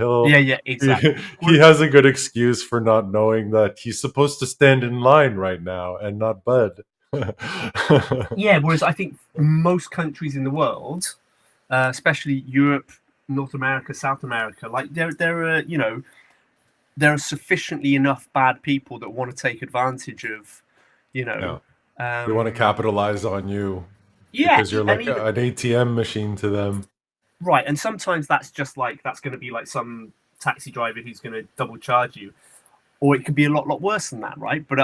exactly. He has a good excuse for not knowing that he's supposed to stand in line right now and not bud. Whereas I think most countries in the world, especially Europe, North America, South America, like there are sufficiently enough bad people that want to take advantage of, they want to capitalize on you because you're like an ATM machine to them. Right, and sometimes that's just like, that's going to be like some taxi driver who's going to double charge you. Or it could be a lot worse than that, right? But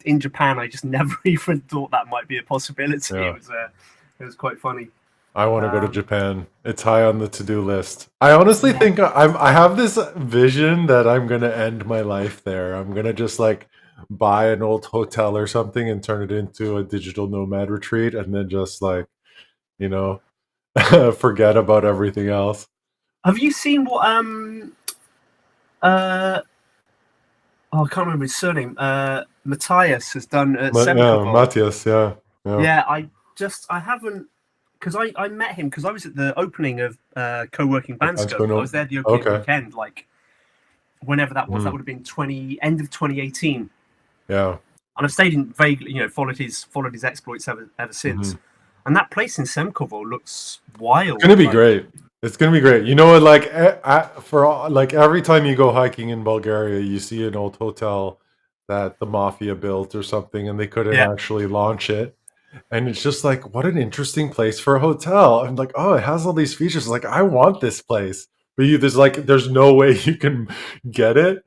in Japan, I just never even thought that might be a possibility. Yeah. It was quite funny. I want to go to Japan. It's high on the to-do list. I honestly think I have this vision that I'm gonna end my life there. I'm gonna just like buy an old hotel or something and turn it into a digital nomad retreat, and then just like, forget about everything else. Have you seen what I can't remember his surname. Matthias has done at Matthias, yeah. I haven't, because I met him because I was at the opening of co-working Bandscope. I was there the opening weekend, like whenever that was. That would have been end of 2018. Yeah. And I've stayed in vaguely, followed his exploits ever since. And that place in Semkovo looks wild. It's gonna be great. It's gonna be great. You know what? Like every time you go hiking in Bulgaria, you see an old hotel that the mafia built or something, and they couldn't actually launch it. And it's just like, what an interesting place for a hotel. I'm like, oh, it has all these features. Like, I want this place, but there's no way you can get it.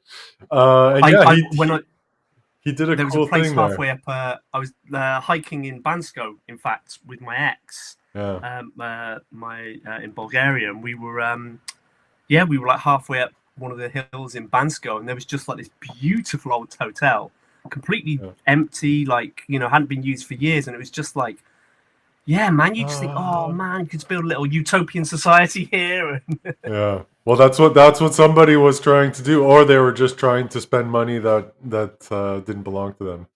He did a cool thing there. There was a place halfway up. I was hiking in Bansko, in fact, with my ex. In Bulgaria, and we were like halfway up one of the hills in Bansko, and there was just like this beautiful old hotel, completely empty, like hadn't been used for years, and it was just like, you just think, oh man, you could build a little utopian society here. Yeah, well, that's what somebody was trying to do, or they were just trying to spend money that didn't belong to them,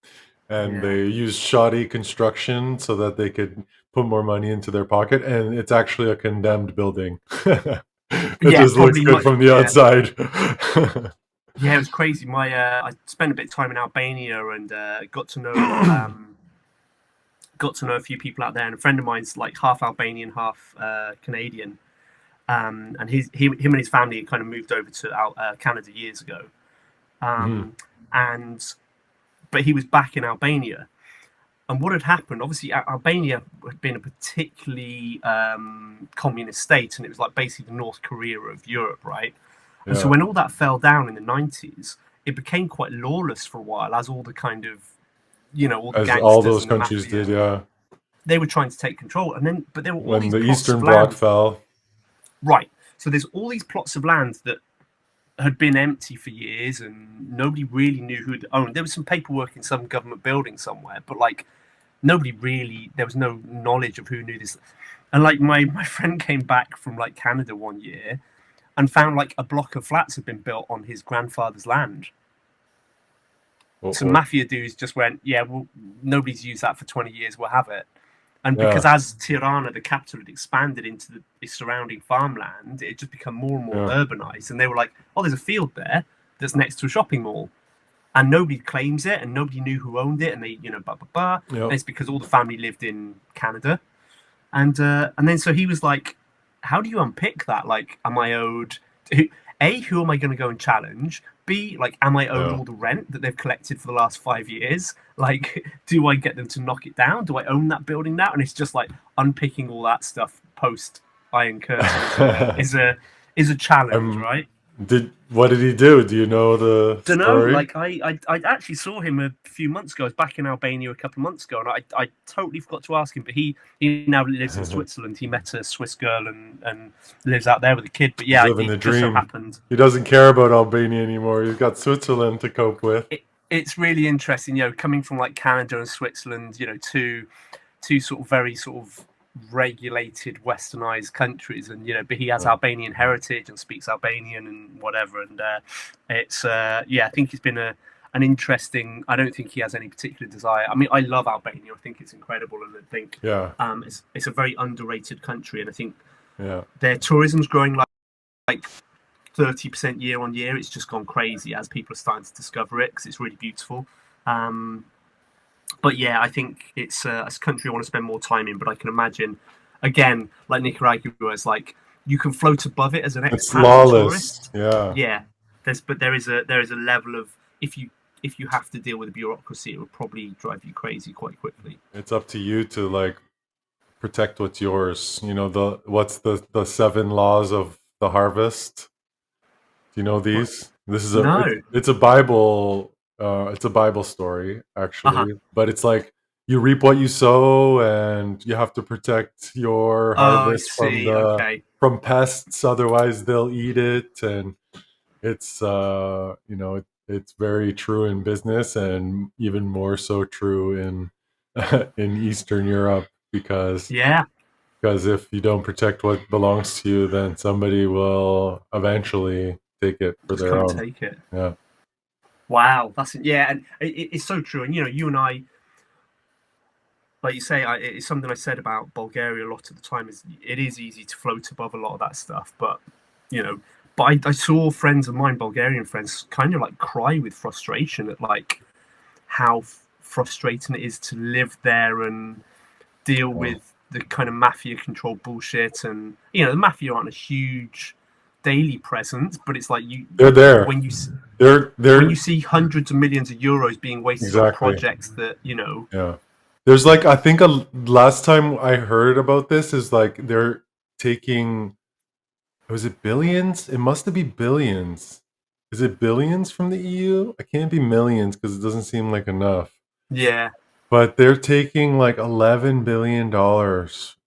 and they used shoddy construction so that they could put more money into their pocket, and it's actually a condemned building. It just looks good from the outside. It was crazy. I spent a bit of time in Albania and got to know a few people out there, and a friend of mine's like half Albanian, half Canadian, and him and his family had kind of moved over to Canada years ago, but he was back in Albania. And what had happened, obviously, Albania had been a particularly communist state, and it was like basically the North Korea of Europe, right? And so when all that fell down in the 90s, it became quite lawless for a while, as all the kind of, all the as gangsters all those and countries did, They were trying to take control, but there were all when these the plots Eastern of Bloc land. fell. Right. So there's all these plots of land that had been empty for years, and nobody really knew who'd owned. There was some paperwork in some government building somewhere, but like nobody really, there was no knowledge of who knew this. And like my friend came back from like Canada one year and found like a block of flats had been built on his grandfather's land. Some mafia dudes just went, yeah, well, nobody's used that for 20 years, we'll have it. And because as Tirana, the capital, had expanded into the surrounding farmland, it had just become more and more urbanized. And they were like, oh, there's a field there that's next to a shopping mall. And nobody claims it, and nobody knew who owned it. And they, And it's because all the family lived in Canada. And then so he was like, how do you unpick that? Like, am I owed... A, who am I going to go and challenge? B, like, am I owed all the rent that they've collected for the last 5 years? Like, do I get them to knock it down? Do I own that building now? And it's just like unpicking all that stuff post Iron Curtain is a challenge, right? What did he do? Do you know the Don't story? know. Like I actually saw him a few months ago. I was back in Albania a couple of months ago, and I totally forgot to ask him. But he now lives in Switzerland. He met a Swiss girl and lives out there with a kid. But yeah, living the dream. Just so happened. He doesn't care about Albania anymore. He's got Switzerland to cope with. It's really interesting, coming from like Canada and Switzerland, two sort of very sort of regulated westernized countries, and but he has Albanian heritage and speaks Albanian and whatever, and it's I think it's been an interesting. I don't think he has any particular desire. I mean, I love Albania. I think it's incredible, and I think it's a very underrated country, and I think their tourism's growing like 30% year on year. It's just gone crazy as people are starting to discover it because it's really beautiful. But yeah, I think it's a country I want to spend more time in. But I can imagine, again, like Nicaragua, it's like you can float above it as an expat tourist. Yeah. There is a level of if you have to deal with the bureaucracy, it will probably drive you crazy quite quickly. It's up to you to like protect what's yours. What's the 7 laws of the harvest? Do you know these? This is it's a Bible. It's a Bible story, actually, but it's like you reap what you sow, and you have to protect your harvest from pests, otherwise they'll eat it. And it's it's very true in business, and even more so true in in Eastern Europe, because if you don't protect what belongs to you, then somebody will eventually take it for their own. Take it. Yeah. Wow, that's it. Yeah, and it's so true. And you and I, like you say, it's something I said about Bulgaria a lot of the time. Is it is easy to float above a lot of that stuff, but I saw friends of mine, Bulgarian friends, kind of like cry with frustration at like how frustrating it is to live there and deal with the kind of mafia controlled bullshit. And the mafia aren't a huge daily presence, but it's like they're there when you when you see hundreds of millions of euros being wasted on projects that there's like, I think last time I heard about this is like they're taking, was it billions? It must be billions. Is it billions from the EU? It can't be millions because it doesn't seem like enough. But they're taking like $11 billion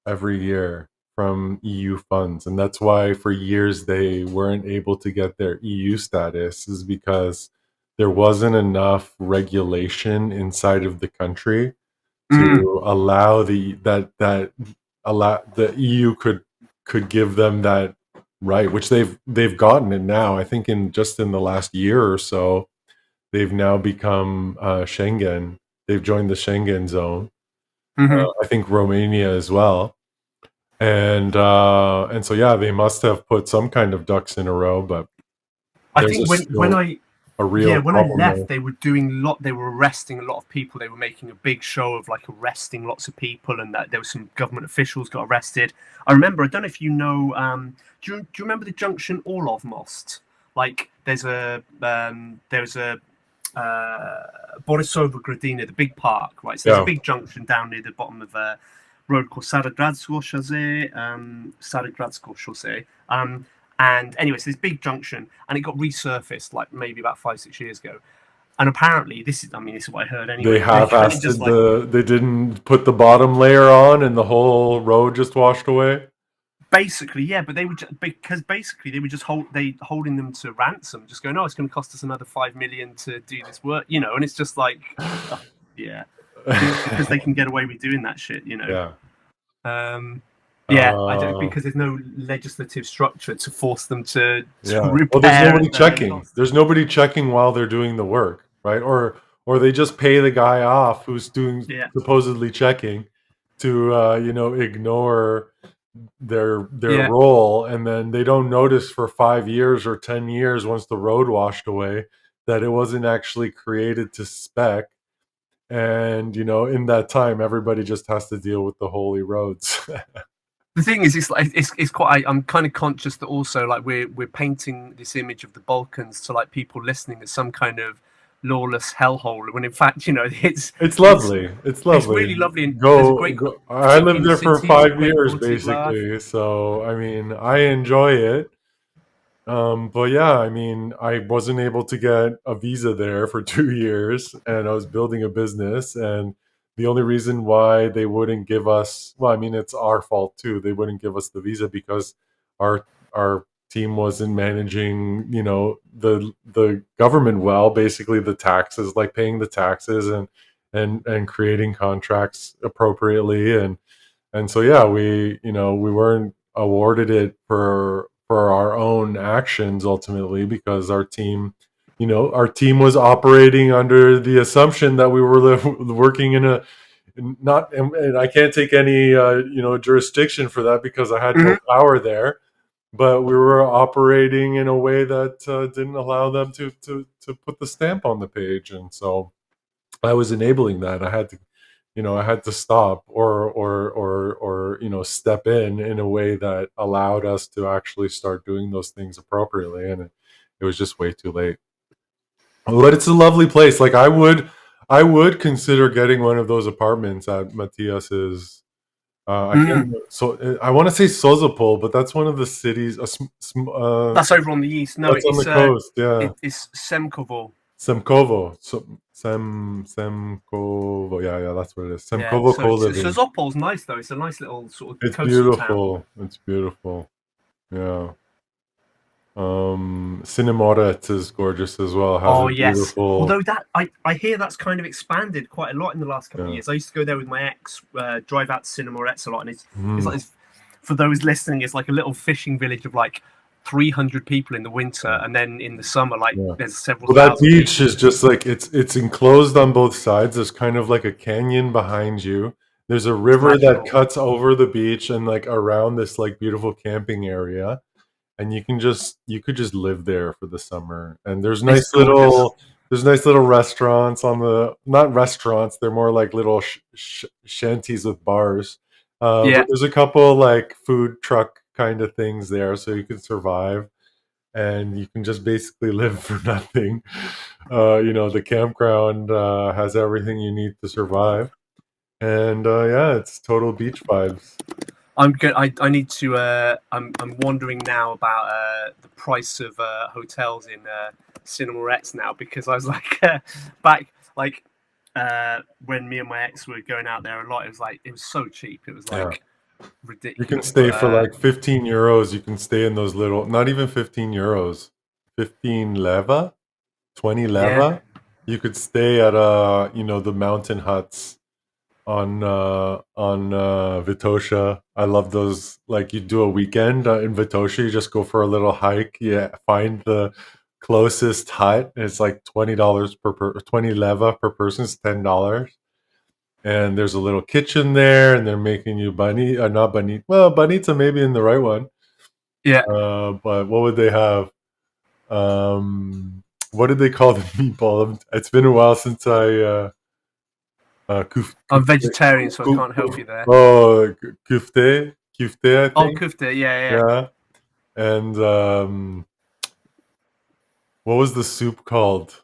every year from EU funds, and that's why for years they weren't able to get their EU status, is because there wasn't enough regulation inside of the country to allow the EU could give them that right, which they've gotten it now. I think in the last year or so, they've now become Schengen. They've joined the Schengen zone. I think Romania as well. And so they must have put some kind of ducks in a row, but I think when I left, there. they were arresting a lot of people. They were making a big show of like arresting lots of people, and that there was some government officials got arrested. I remember, I don't know if you know, do you remember the junction Orlov Most? Like there's a Borisova Gradina, the big park, right? So there's a big junction down near the bottom of road called Saragradsko Chaussee. And anyway, so this big junction, and it got resurfaced like maybe about 5-6 years ago. And apparently, this is what I heard anyway. They half-assed they didn't put the bottom layer on, and the whole road just washed away. Basically, yeah, but they were because basically they were just holding them to ransom, just going, "Oh, it's going to cost us another 5 million to do this work," and it's just like, oh, yeah, because they can get away with doing that shit. Yeah. Um, yeah, I don't Uh, because there's no legislative structure to force them to yeah. Well, there's repair nobody at their own checking. cost. There's nobody checking while they're doing the work, right? Or they just pay the guy off who's doing Yeah, supposedly checking to ignore their yeah. role, and then they don't notice for 5 years or 10 years once the road washed away that it wasn't actually created to spec. And in that time, everybody just has to deal with the holy roads. The thing is, it's like it's quite. I'm kind of conscious that also like we're painting this image of the Balkans to like people listening as some kind of lawless hellhole, when in fact, it's It's it's lovely. It's it's lovely. really lovely, and there's a Go, great go. I particularly lived in there for cities, five great years, quality of life. basically. So, I mean, I enjoy it. But yeah, I mean, I wasn't able to get a visa there for 2 years, and I was building a business. And the only reason why they wouldn't give us, well, I mean, it's our fault too. They wouldn't give us the visa because our team wasn't managing, the government well. Basically, the taxes, like paying the taxes and creating contracts appropriately. And so yeah, we weren't awarded it for our own actions ultimately, because our team was operating under the assumption that we were working in a not and I can't take any jurisdiction for that because I had no Mhm. power there, but we were operating in a way that didn't allow them to put the stamp on the page. And so I was enabling that. I had to stop or step in a way that allowed us to actually start doing those things appropriately, and it was just way too late. But it's a lovely place. Like I would consider getting one of those apartments at Matthias's. I Mhm. can't. So I want to say Sozopol, but that's one of the cities. That's over on the east. No, That's on the coast. Yeah, it's Semkovo. Semkovo. Semkovo. Yeah, that's what it is. Yeah, Semkovo so co-living. Zopol's nice though. It's a nice little sort of It's coastal town. beautiful. It's beautiful. Yeah. Cinemoret is gorgeous as well. Has a Oh yes. beautiful. Although that I hear that's kind of expanded quite a lot in the last couple of Yeah. years. I used to go there with my ex, drive out to Cinema Moretz a lot, and it's Mm, like for those listening, it's like a little fishing village of like 300 people in the winter, yeah. and then in the summer, like Yeah. there's several Well, that thousand beach people. is just like it's enclosed on both sides. There's kind of like a canyon behind you. There's a It's river that magical. cuts over the beach and like around this like beautiful camping area. And you could just live there for the summer. And there's It's nice gorgeous. little there's nice little restaurants on the not restaurants, they're more like little shanties with bars. But Yeah. there's a couple like food truck kind of things there, so you can survive, and you can just basically live for nothing. The campground has everything you need to survive, and yeah, it's total beach vibes. I'm good. I need to. I'm wondering now about the price of hotels in Cinemarets now, because I was like back like when me and my ex were going out there a lot. It was so cheap. It was Yeah. like You can ridiculous. stay But for like 15 euros. You can stay in those little, not even 15 euros, 15 leva, 20 yeah, leva. You could stay at the mountain huts on Vitosha. I love those. Like you do a weekend in Vitosha, you just go for a little hike. Yeah, find the closest hut. It's like $20 per 20 leva per person. It's $10. And there's a little kitchen there, and they're making you bunny, not bunny. Well, bunita maybe in the right one. yeah. But what would they have? What did they call the meatball? It's been a while since I'm vegetarian, so I can't help kuf- you there. oh, kufte, I Oh, think. kufta. Yeah, yeah. Yeah. And what was the soup called?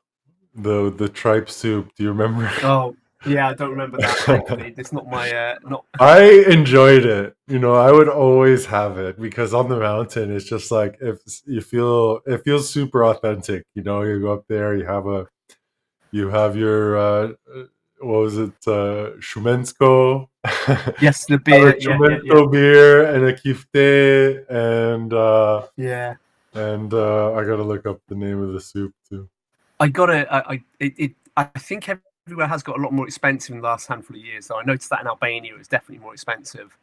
The tripe soup. Do you remember? Oh, yeah. I don't remember that. Thankfully, it's not my not. I enjoyed it. I would always have it because on the mountain, it's just like if it feels super authentic. You go up there, you have your what was it? Shumensko. Yes, the Have beer. a Yeah, yeah, yeah, Shumensko beer and a kifte yeah. and I gotta look up the name of the soup too. I got it. I think everywhere has got a lot more expensive in the last handful of years. So I noticed that in Albania, it's definitely more expensive.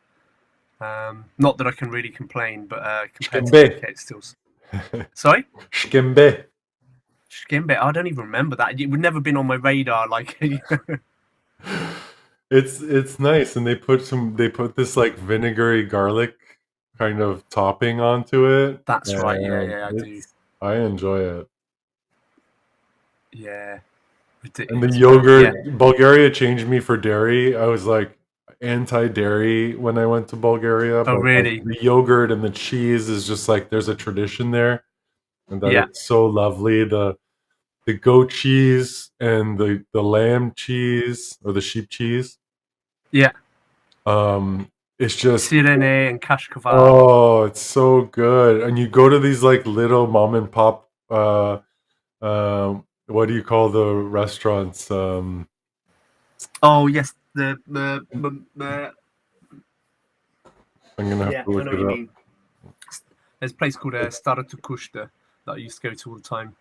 Not that I can really complain, but compared to the Shkembe. UK, it's still. Sorry, Shkembe. Skimbe. I don't even remember that. It would never been on my radar. Like, It's nice, and they put this like vinegary garlic kind of topping onto it, that's right. Yeah, and yeah, I do. I enjoy it. Yeah, And the it's yeah. yogurt, Bulgaria changed me for dairy. I was like anti-dairy when I went to Bulgaria, Oh, but like really? the yogurt and the cheese is just like there's a tradition there, and that Yeah, it's so lovely. The goat cheese and the lamb cheese or the sheep cheese. yeah. It's just Sirene and Kashkaval. oh, it's so good. And you go to these like little mom and pop what do you call the restaurants? Oh, yes. I'm gonna have Yeah, to I look know what it you up. mean. There's a place called Stara Tukushta that I used to go to all the time.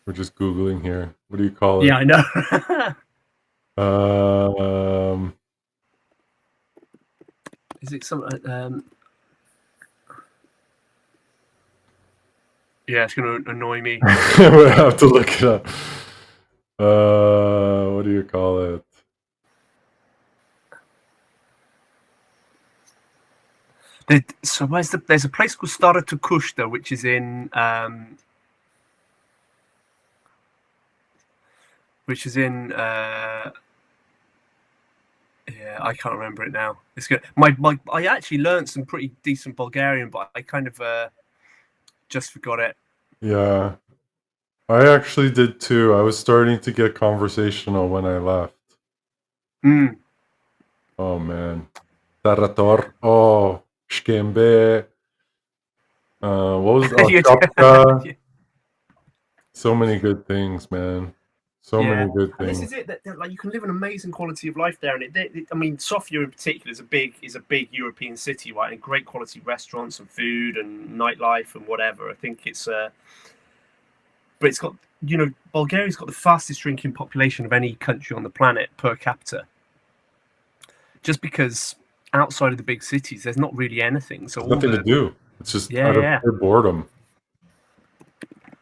We're just Googling here. What do you call Yeah, it? I know. Is it something? Yeah, it's going to annoy me. I have to look it up. What do you call it? So there's a place called Stara Tukushta, which is in yeah, I can't remember it now. It's good. I actually learned some pretty decent Bulgarian, but I kind of just forgot it. Yeah, I actually did too. I was starting to get conversational when I left. Mm. Oh man, Tarator. Oh, Shkembe. What was Shopka? So many good things, man. So Yeah, many good and this things. is it. That like you can live an amazing quality of life there, and I mean, Sofia in particular is a big European city, right? And great quality restaurants and food and nightlife and whatever. I think it's but it's got Bulgaria's got the fastest drinking population of any country on the planet per capita. Just because outside of the big cities, there's not really anything. So There's all nothing to the do. It's just yeah, out of yeah. pure boredom.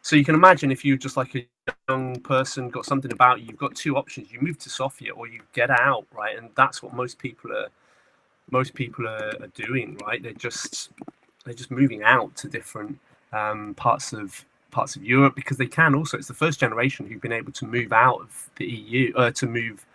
So you can imagine if you're just like a young person, got something about you, you've got two options: you move to Sofia or you get out, right? And that's what most people are doing, right? They're just moving out to different parts of Europe because they can. Also, it's the first generation who've been able to move out of the EU, to move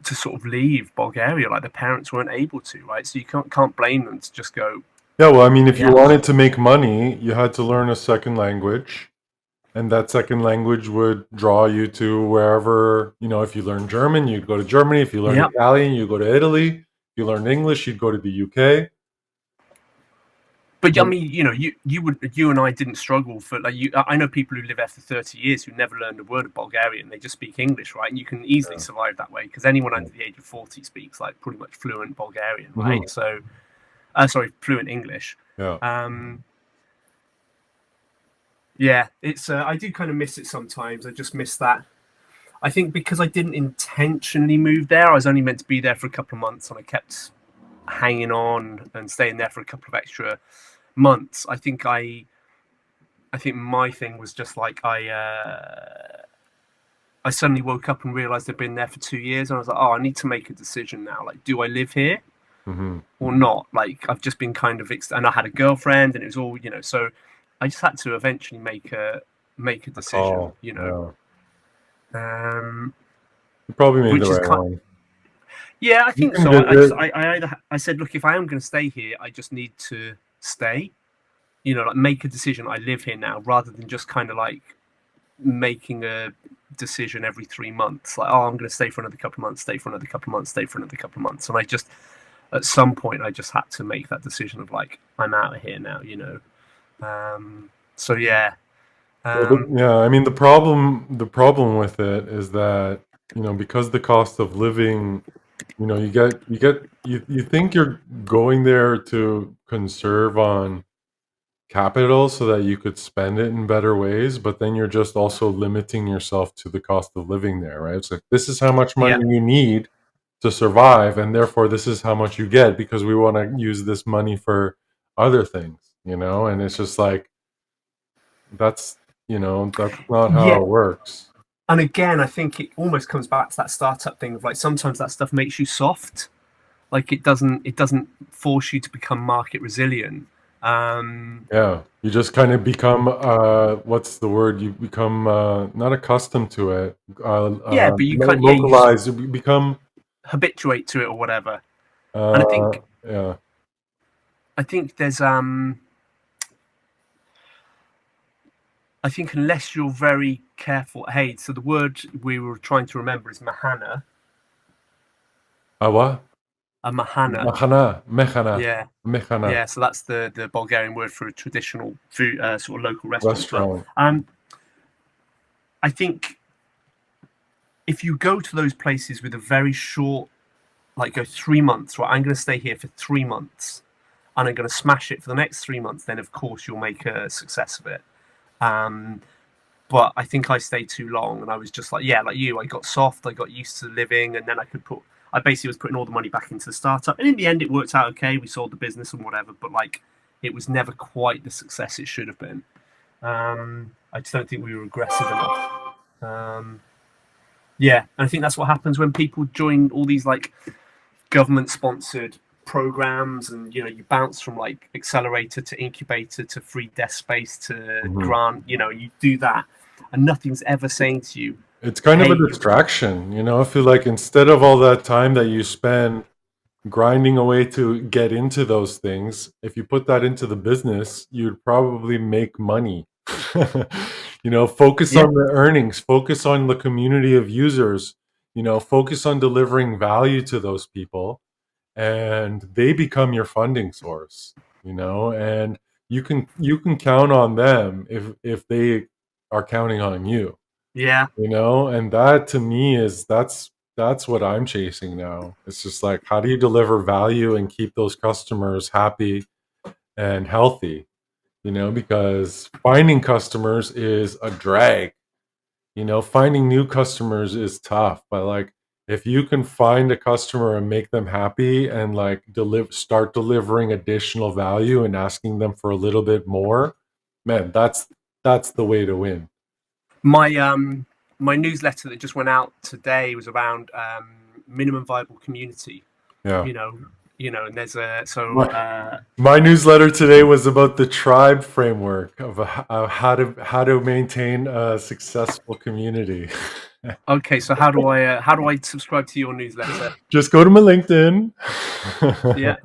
to sort of leave Bulgaria. Like the parents weren't able to, right? So you can't blame them to just go. Yeah, well, I mean, if you Yeah, wanted to make money, you had to learn a second language, and that second language would draw you to wherever, if you learn German, you'd go to Germany. If you learn yeah. Italian, you go to Italy. If you learn English, you'd go to the UK. But I mean, you and I didn't struggle for like you. I know people who live there for 30 years who never learned a word of Bulgarian. They just speak English, right? And you can easily survive that way because anyone under the age of 40 speaks like pretty much fluent Bulgarian, right? Mhm. So, sorry, fluent English. Yeah. Yeah, it's. I do kind of miss it sometimes. I just miss that. I think because I didn't intentionally move there, I was only meant to be there for a couple of months, and I kept hanging on and staying there for a couple of extra months. I think my thing was just like I suddenly woke up and realized I'd been there for 2 years, and I was like, oh, I need to make a decision now. Like, do I live here or not? Like, I've just been kind of and I had a girlfriend, and it was all So I just had to eventually make a decision. Yeah. Um, You probably made the which is right one. Yeah, I You think can so. visit. I said, look, if I am going to stay here, I just need to stay. Like make a decision. I live here now, rather than just kind of like making a decision every 3 months. Like, oh, I'm going to stay for another couple of months, stay for another couple of months, stay for another couple of months. And at some point I just had to make that decision of like, I'm out of here now, you know. So yeah. Yeah, I mean the problem with it is that, because the cost of living, you think you're going there to conserve on capital so that you could spend it in better ways, but then you're just also limiting yourself to the cost of living there, right? It's like, this is how much money Yeah. you need to survive, and therefore this is how much you get because we want to use this money for other things, and it's just like, that's that's not how Yeah. it works. And again, I think it almost comes back to that startup thing of like, sometimes that stuff makes you soft. Like it doesn't force you to become market resilient. Yeah, you just kind of become, what's the word, you become, not accustomed to it, Yeah, but you can't. Yeah, you just localized, you become, habituate to it or whatever. And yeah. I think there's I think unless you're very careful. Hey, so the word we were trying to remember is mahana. What? A mahana. Mechana, Yeah. mechana Yeah, so that's the Bulgarian word for a traditional food, sort of local restaurant. But restaurant. I think if you go to those places with a very short, like go 3 months, right? I'm going to stay here for 3 months, and I'm going to smash it for the next 3 months. Then of course you'll make a success of it. But I think I stayed too long, and I was just like, yeah, like you, I got soft, I got used to living, and then I basically was putting all the money back into the startup, and in the end, it worked out okay. We sold the business and whatever, but like, it was never quite the success it should have been. I just don't think we were aggressive enough. Yeah, and I think that's what happens when people join all these like government-sponsored programs, and you bounce from like accelerator to incubator to free desk space to grant. You do that, and nothing's ever saying to you, It's kind of hey, a distraction, I feel like instead of all that time that you spend grinding away to get into those things, if you put that into the business, you'd probably make money. Focus yeah, on the earnings, focus on the community of users, focus on delivering value to those people, and they become your funding source, and you can count on them if they are counting on you, yeah, and that to me that's what I'm chasing now. It's just like, how do you deliver value and keep those customers happy and healthy, because finding customers is a drag. Finding new customers is tough, but like, if you can find a customer and make them happy and like start delivering additional value and asking them for a little bit more, man, that's the way to win. my newsletter that just went out today was around minimum viable community. Yeah. You know, and there's a so My newsletter today was about the tribe framework of how to maintain a successful community. okay. So how do I subscribe to your newsletter? Just go to my LinkedIn. Yeah.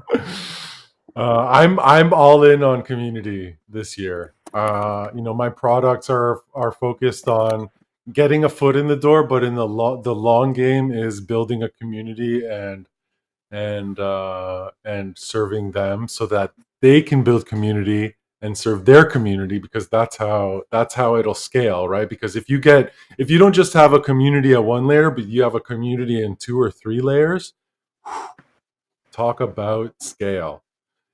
I'm all in on community this year. My products are focused on getting a foot in the door, but in the long game is building a community and serving them so that they can build community and serve their community, because that's how it'll scale, right? Because if you don't just have a community at one layer, but you have a community in 2 or 3 layers, talk about scale.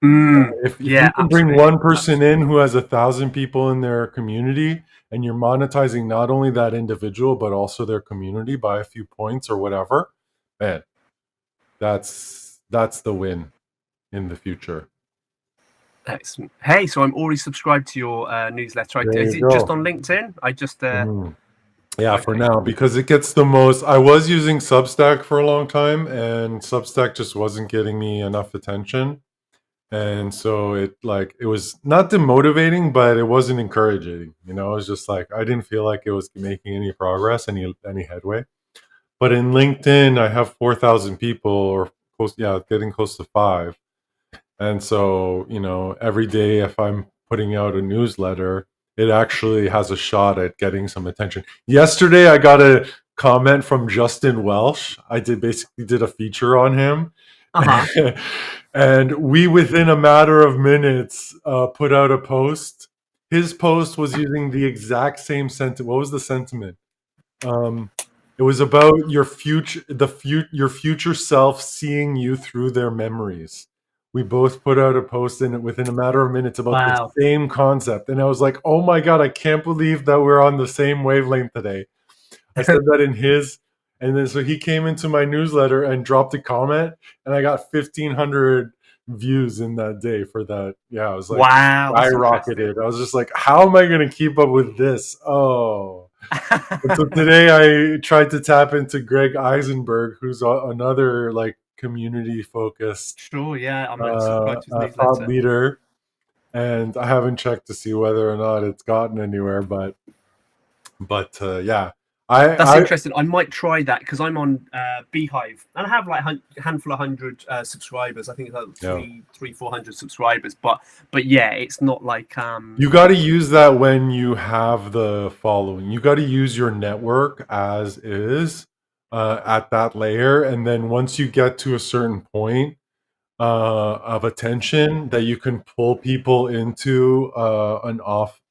If you Yeah, can bring one absolutely. person in who has 1,000 people in their community, and you're monetizing not only that individual but also their community by a few points or whatever, man, that's the win in the future. Excellent. Hey, so I'm already subscribed to your newsletter. There Is you it just go. on LinkedIn? I just Yeah, for okay, now, cool. because it gets the most. I was using Substack for a long time, and Substack just wasn't getting me enough attention. And so it was not demotivating, but it wasn't encouraging. It was just like, I didn't feel like it was making any progress, any headway. But in LinkedIn, I have 4,000 people, or close, yeah, getting close to five. And so, every day if I'm putting out a newsletter, it actually has a shot at getting some attention. Yesterday, I got a comment from Justin Welsh. I basically did a feature on him, Uh-huh. And we, within a matter of minutes, put out a post. His post was using the exact same sentiment. What was the sentiment? Um, it was about your future self seeing you through their memories. We both put out a post in it within a matter of minutes about the Wow. same concept, and I was like, "Oh my god, I can't believe that we're on the same wavelength today." I said that in his, and then so he came into my newsletter and dropped a comment, and I got 1,500 views in that day for that. Yeah, I was like Wow, that's interesting. skyrocketed. I was just like, how am I going to keep up with this? Oh. And so today I tried to tap into Greg Eisenberg, who's another like community focused Sure, yeah, I'm subscribed to his thought newsletter. leader, and I haven't checked to see whether or not it's gotten anywhere, but yeah, That's I interesting. I might try that because I'm on Beehive and I have like a handful of hundred subscribers. I think it's like yeah. 400 subscribers. But yeah, it's not like You got to use that when you have the following. You got to use your network as is at that layer, and then once you get to a certain point of attention, that you can pull people into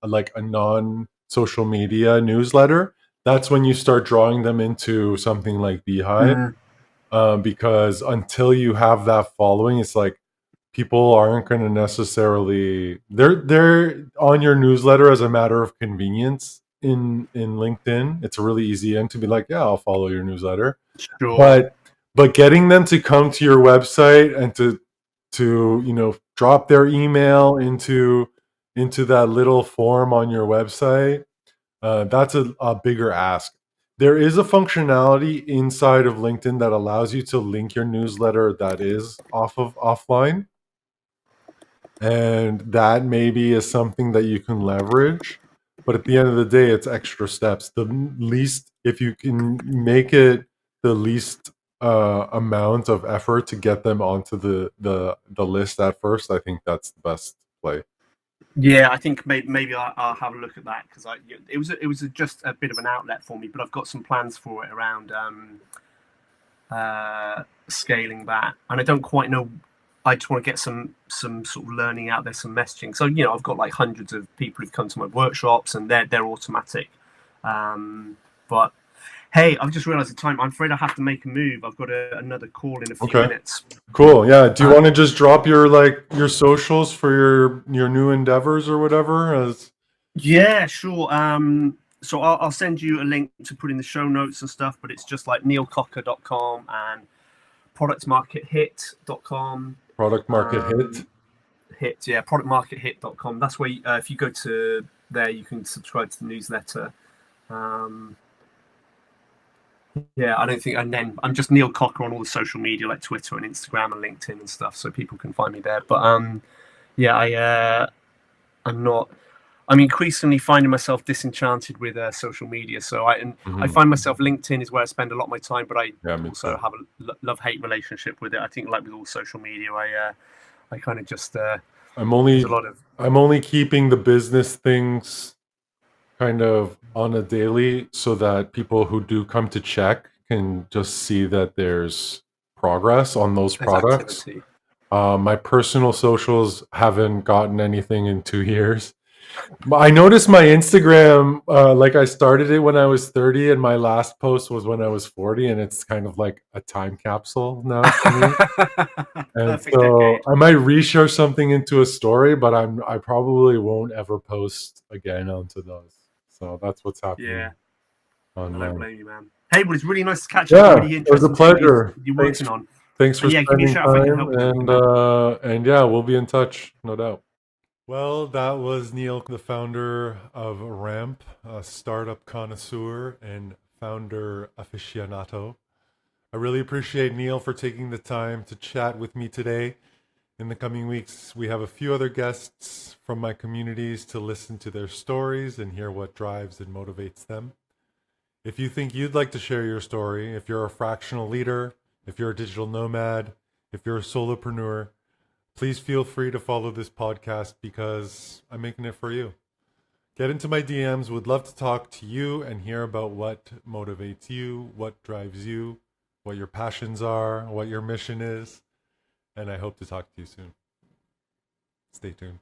like a non social media newsletter. That's when you start drawing them into something like Beehive, mm, because until you have that following, it's like people aren't going to necessarily they're on your newsletter as a matter of convenience in LinkedIn. It's a really easy end to be like, yeah, I'll follow your newsletter, sure. but getting them to come to your website and to drop their email into that little form on your website, that's a bigger ask. There is a functionality inside of LinkedIn that allows you to link your newsletter that is offline, and that maybe is something that you can leverage. But at the end of the day, it's extra steps. The least, if you can make it the least amount of effort to get them onto the list at first, I think that's the best play. Yeah, I think maybe I'll have a look at that because it was just a bit of an outlet for me, but I've got some plans for it around scaling that, and I don't quite know. I just want to get some sort of learning out there, some messaging. So I've got like hundreds of people who've come to my workshops, and they're automatic. But hey, I've just realised the time. I'm afraid I have to make a move. I've got another call in a few Okay. minutes. Cool. Yeah. Do you want to just drop your socials for your new endeavors or whatever? Yeah, sure. So I'll send you a link to put in the show notes and stuff, but it's just like neilcocker.com and productmarkethit.com. Product market hit. Productmarkethit.com. That's where if you go to there, you can subscribe to the newsletter. Yeah, I don't think, and then I'm just Neil Cocker on all the social media like Twitter and Instagram and LinkedIn and stuff, so people can find me there. But yeah, I'm increasingly finding myself disenchanted with social media. So I find myself LinkedIn is where I spend a lot of my time, but I also have a love-hate relationship with it. I think like with all social media, I kind of just I'm only there's a lot of I'm only keeping the business things kind of on a daily so that people who do come to check can just see that there's progress on those products. activity. My personal socials haven't gotten anything in 2 years. I noticed my Instagram, like I started it when I was 30, and my last post was when I was 40, and it's kind of like a time capsule now for me. And Perfect so decade. I might reshare something into a story, but I probably won't ever post again onto those. So that's what's Yeah, happening I don't online. blame you, man. Hey, well, it's really nice to catch up. Yeah, Really it was a interesting stuff pleasure. you're Thanks, working on. thanks for And yeah, give me a spending shout if I can time, help with anything, man. and yeah, we'll be in touch, no doubt. Well, that was Neil, the founder of Ramp, a startup connoisseur and founder aficionado. I really appreciate Neil for taking the time to chat with me today. In the coming weeks, we have a few other guests from my communities to listen to their stories and hear what drives and motivates them. If you think you'd like to share your story, if you're a fractional leader, if you're a digital nomad, if you're a solopreneur, please feel free to follow this podcast because I'm making it for you. Get into my DMs. Would love to talk to you and hear about what motivates you, what drives you, what your passions are, what your mission is. and I hope to talk to you soon. Stay tuned.